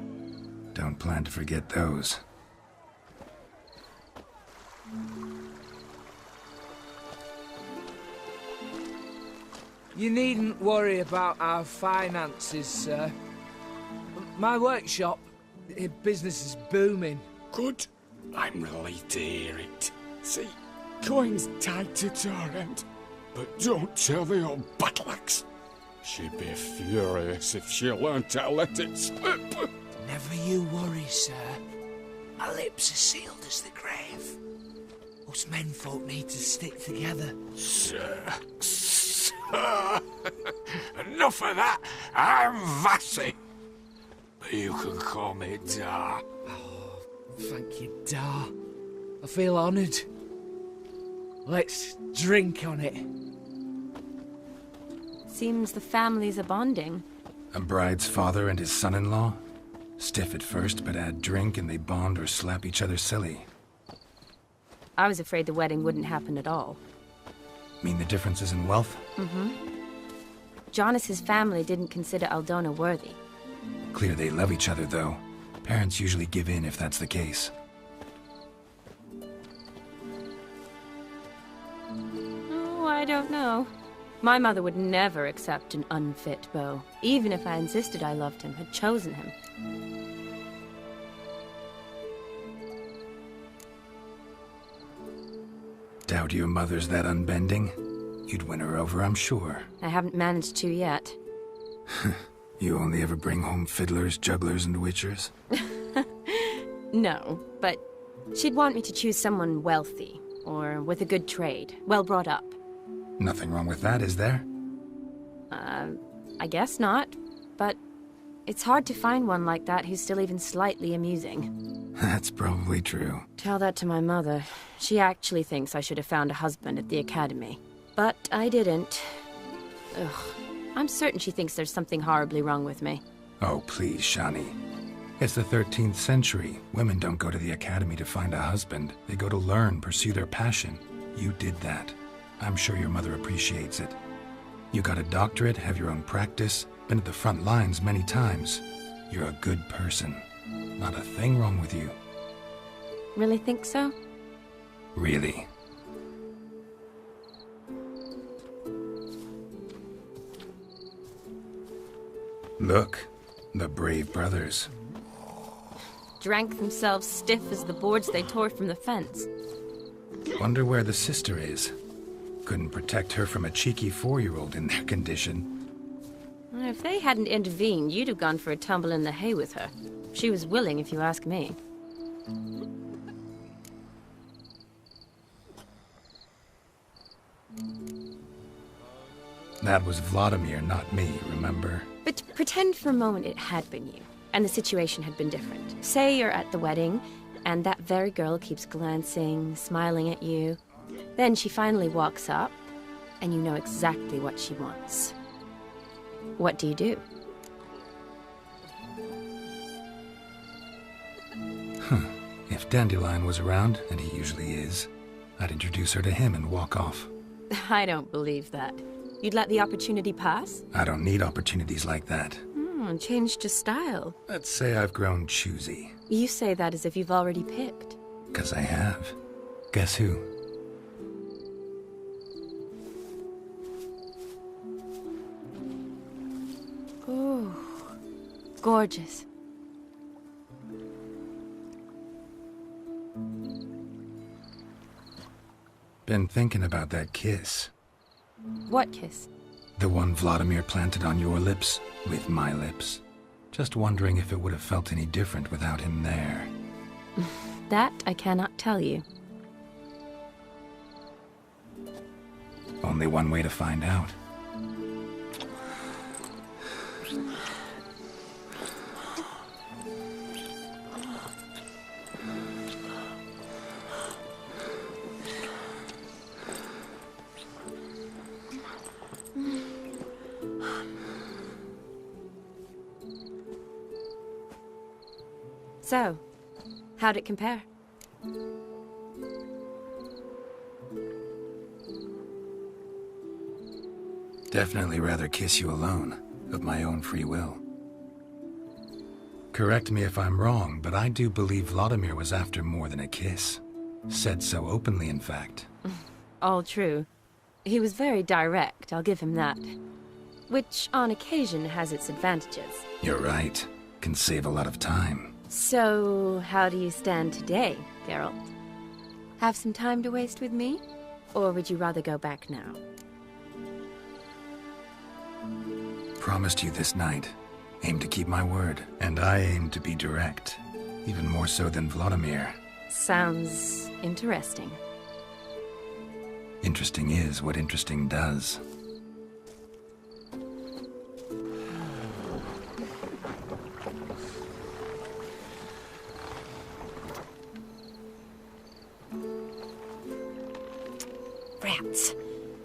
Don't plan to forget those. You needn't worry about our finances, sir. My workshop, business is booming. Good. I'm relieved to hear it. See, coin's tight at our end. But don't tell the old battle-axe. She'd be furious if she learned to let it slip. Never you worry, sir. My lips are sealed as the grave. Us menfolk need to stick together. Sir. Enough of that. I'm Vassy. But you can call me Dar. Oh, thank you, Dar. I feel honoured. Let's drink on it. Seems the families are bonding. A bride's father and his son-in-law? Stiff at first, but add drink and they bond or slap each other silly. I was afraid the wedding wouldn't happen at all. Mean the differences in wealth? Mm-hmm. Jonas's family didn't consider Aldona worthy. Clear they love each other, though. Parents usually give in if that's the case. Oh, I don't know. My mother would never accept an unfit beau, even if I insisted I loved him, had chosen him. Doubt your mother's that unbending? You'd win her over, I'm sure. I haven't managed to yet. You only ever bring home fiddlers, jugglers, and witchers? No, but she'd want me to choose someone wealthy, or with a good trade, well brought up. Nothing wrong with that, is there? I guess not, but it's hard to find one like that who's still even slightly amusing. That's probably true. Tell that to my mother. She actually thinks I should have found a husband at the academy. But I didn't. Ugh. I'm certain she thinks there's something horribly wrong with me. Oh, please, Shani. It's the 13th century. Women don't go to the academy to find a husband. They go to learn, pursue their passion. You did that. I'm sure your mother appreciates it. You got a doctorate, have your own practice, been at the front lines many times. You're a good person. Not a thing wrong with you. Really think so? Really. Look, the brave brothers. Drank themselves stiff as the boards they tore from the fence. Wonder where the sister is. Couldn't protect her from a cheeky 4-year-old in their condition. If they hadn't intervened, you'd have gone for a tumble in the hay with her. She was willing, if you ask me. That was Vladimir, not me, remember? But pretend for a moment it had been you, and the situation had been different. Say you're at the wedding, and that very girl keeps glancing, smiling at you. Then she finally walks up, and you know exactly what she wants. What do you do? If Dandelion was around, and he usually is, I'd introduce her to him and walk off. I don't believe that. You'd let the opportunity pass? I don't need opportunities like that. Changed your style. Let's say I've grown choosy. You say that as if you've already picked. 'Cause I have. Guess who? Oh, gorgeous. Been thinking about that kiss. What kiss? The one Vladimir planted on your lips, with my lips. Just wondering if it would have felt any different without him there. That I cannot tell you. Only one way to find out. So, how'd it compare? Definitely rather kiss you alone, of my own free will. Correct me if I'm wrong, but I do believe Vladimir was after more than a kiss. Said so openly, in fact. All true. He was very direct, I'll give him that. Which, on occasion, has its advantages. You're right. Can save a lot of time. So, how do you stand today, Geralt? Have some time to waste with me? Or would you rather go back now? Promised you this night. Aim to keep my word. And I aim to be direct. Even more so than Vladimir. Sounds interesting. Interesting is what interesting does. Rats.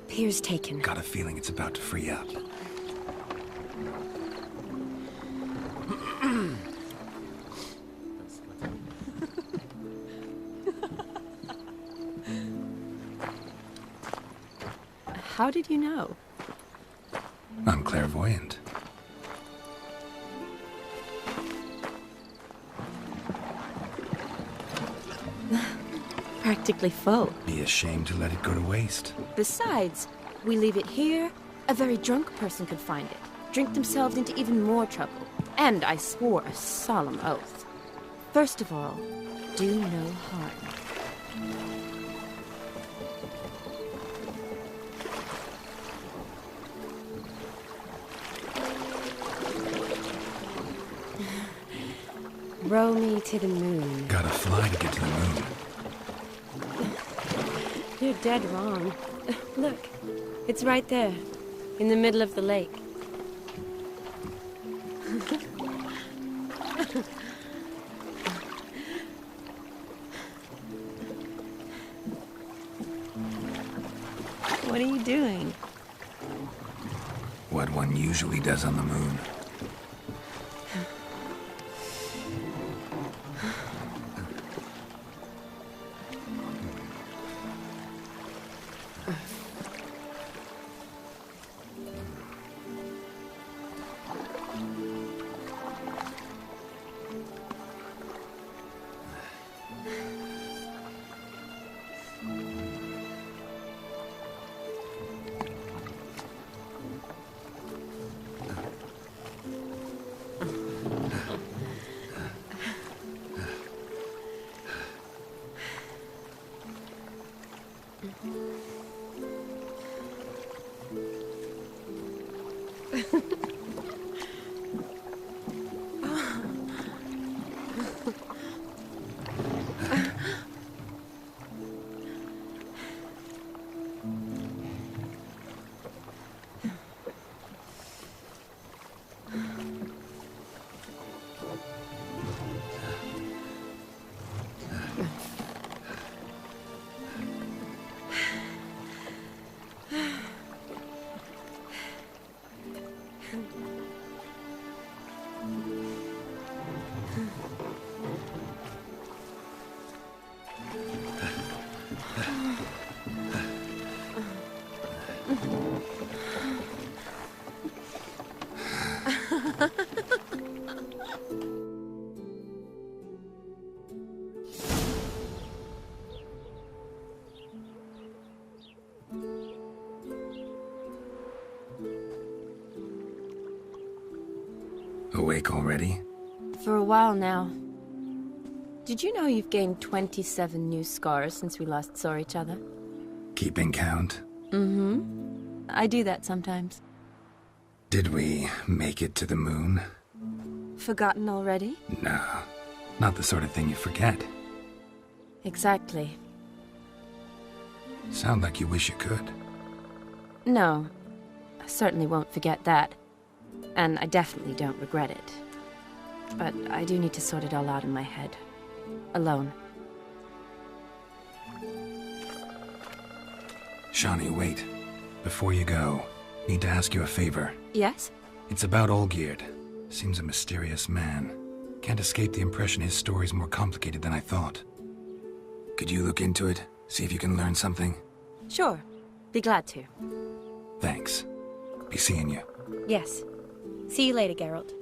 Pier's taken. Got a feeling it's about to free up. How did you know? I'm clairvoyant. Practically full. Be ashamed to let it go to waste. Besides, we leave it here, a very drunk person could find it, drink themselves into even more trouble. And I swore a solemn oath. First of all, do no harm. Row me to the moon. Gotta fly to get to the moon. You're dead wrong. Look, it's right there, in the middle of the lake. What are you doing? What one usually does on the moon. Awake already? For a while now. Did you know you've gained 27 new scars since we last saw each other? Keeping count? Mm-hmm. I do that sometimes. Did we make it to the moon? Forgotten already? No, not the sort of thing you forget. Exactly. Sound like you wish you could. No, I certainly won't forget that. And I definitely don't regret it. But I do need to sort it all out in my head. Alone. Shani, wait. Before you go, need to ask you a favor. Yes? It's about Olgierd. Seems a mysterious man. Can't escape the impression his story's more complicated than I thought. Could you look into it? See if you can learn something? Sure. Be glad to. Thanks. Be seeing you. Yes. See you later, Geralt.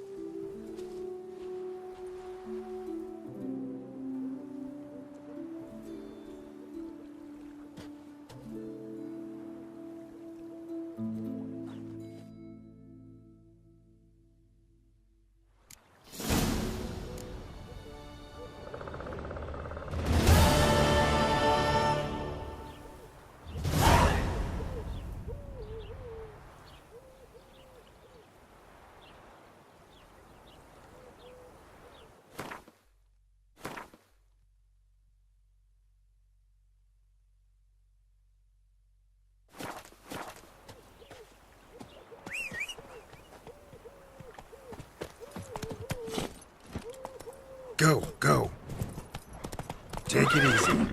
Go, go. Take it easy.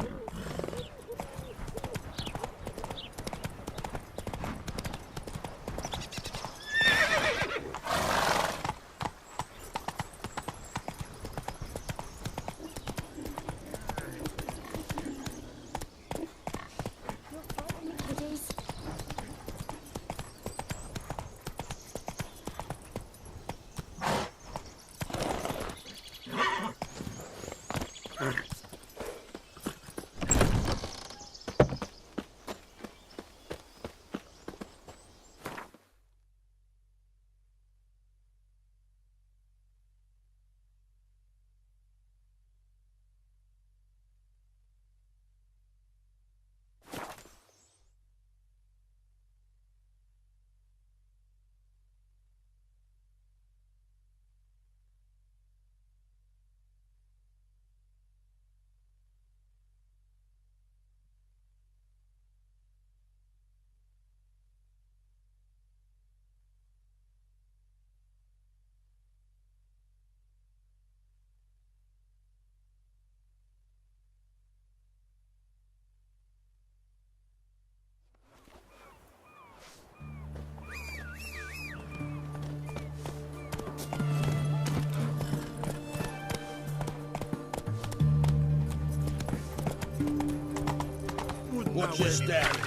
Watch your step.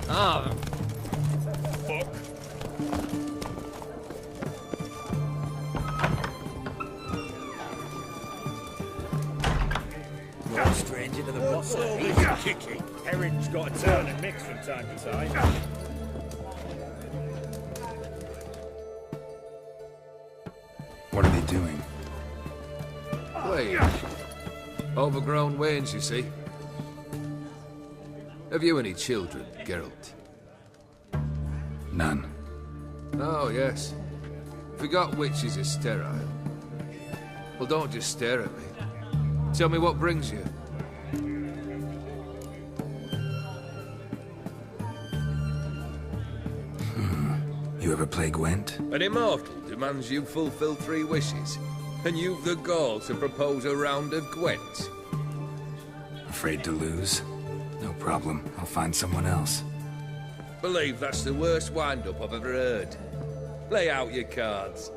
Ah, fuck. Go strange into the boss. He's kicking. Herring's got a turn and mix from time to time. What are they doing? Wait. Overgrown wains, you see. Have you any children, Geralt? None. Oh, yes. Forgot witches are sterile. Well, don't just stare at me. Tell me what brings you. You ever play Gwent? An immortal demands you fulfill 3 wishes, and you've the gall to propose a round of Gwent. Afraid to lose? No problem. I'll find someone else. Believe that's the worst wind-up I've ever heard. Lay out your cards.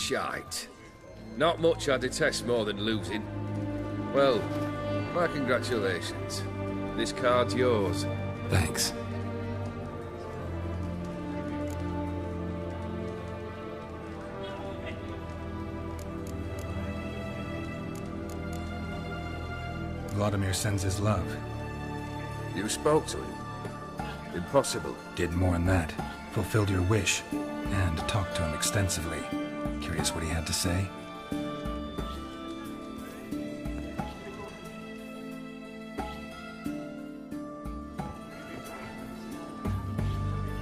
Shite. Not much I detest more than losing. Well, my congratulations. This card's yours. Thanks. Vladimir sends his love. You spoke to him? Impossible. Did more than that. Fulfilled your wish. And talked to him extensively. Curious what he had to say?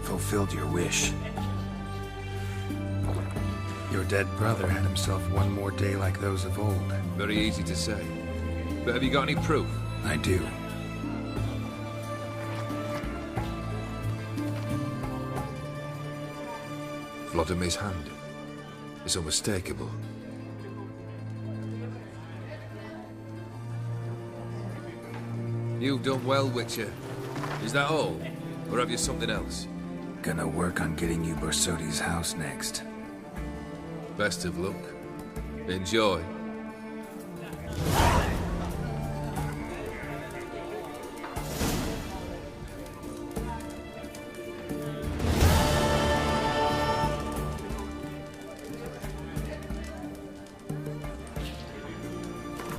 Fulfilled your wish. Your dead brother had himself one more day like those of old. Very easy to say. But have you got any proof? I do. Vladimir's hand. It's unmistakable. You've done well, Witcher. Is that all? Or have you something else? Gonna work on getting you Borsodi's house next. Best of luck. Enjoy.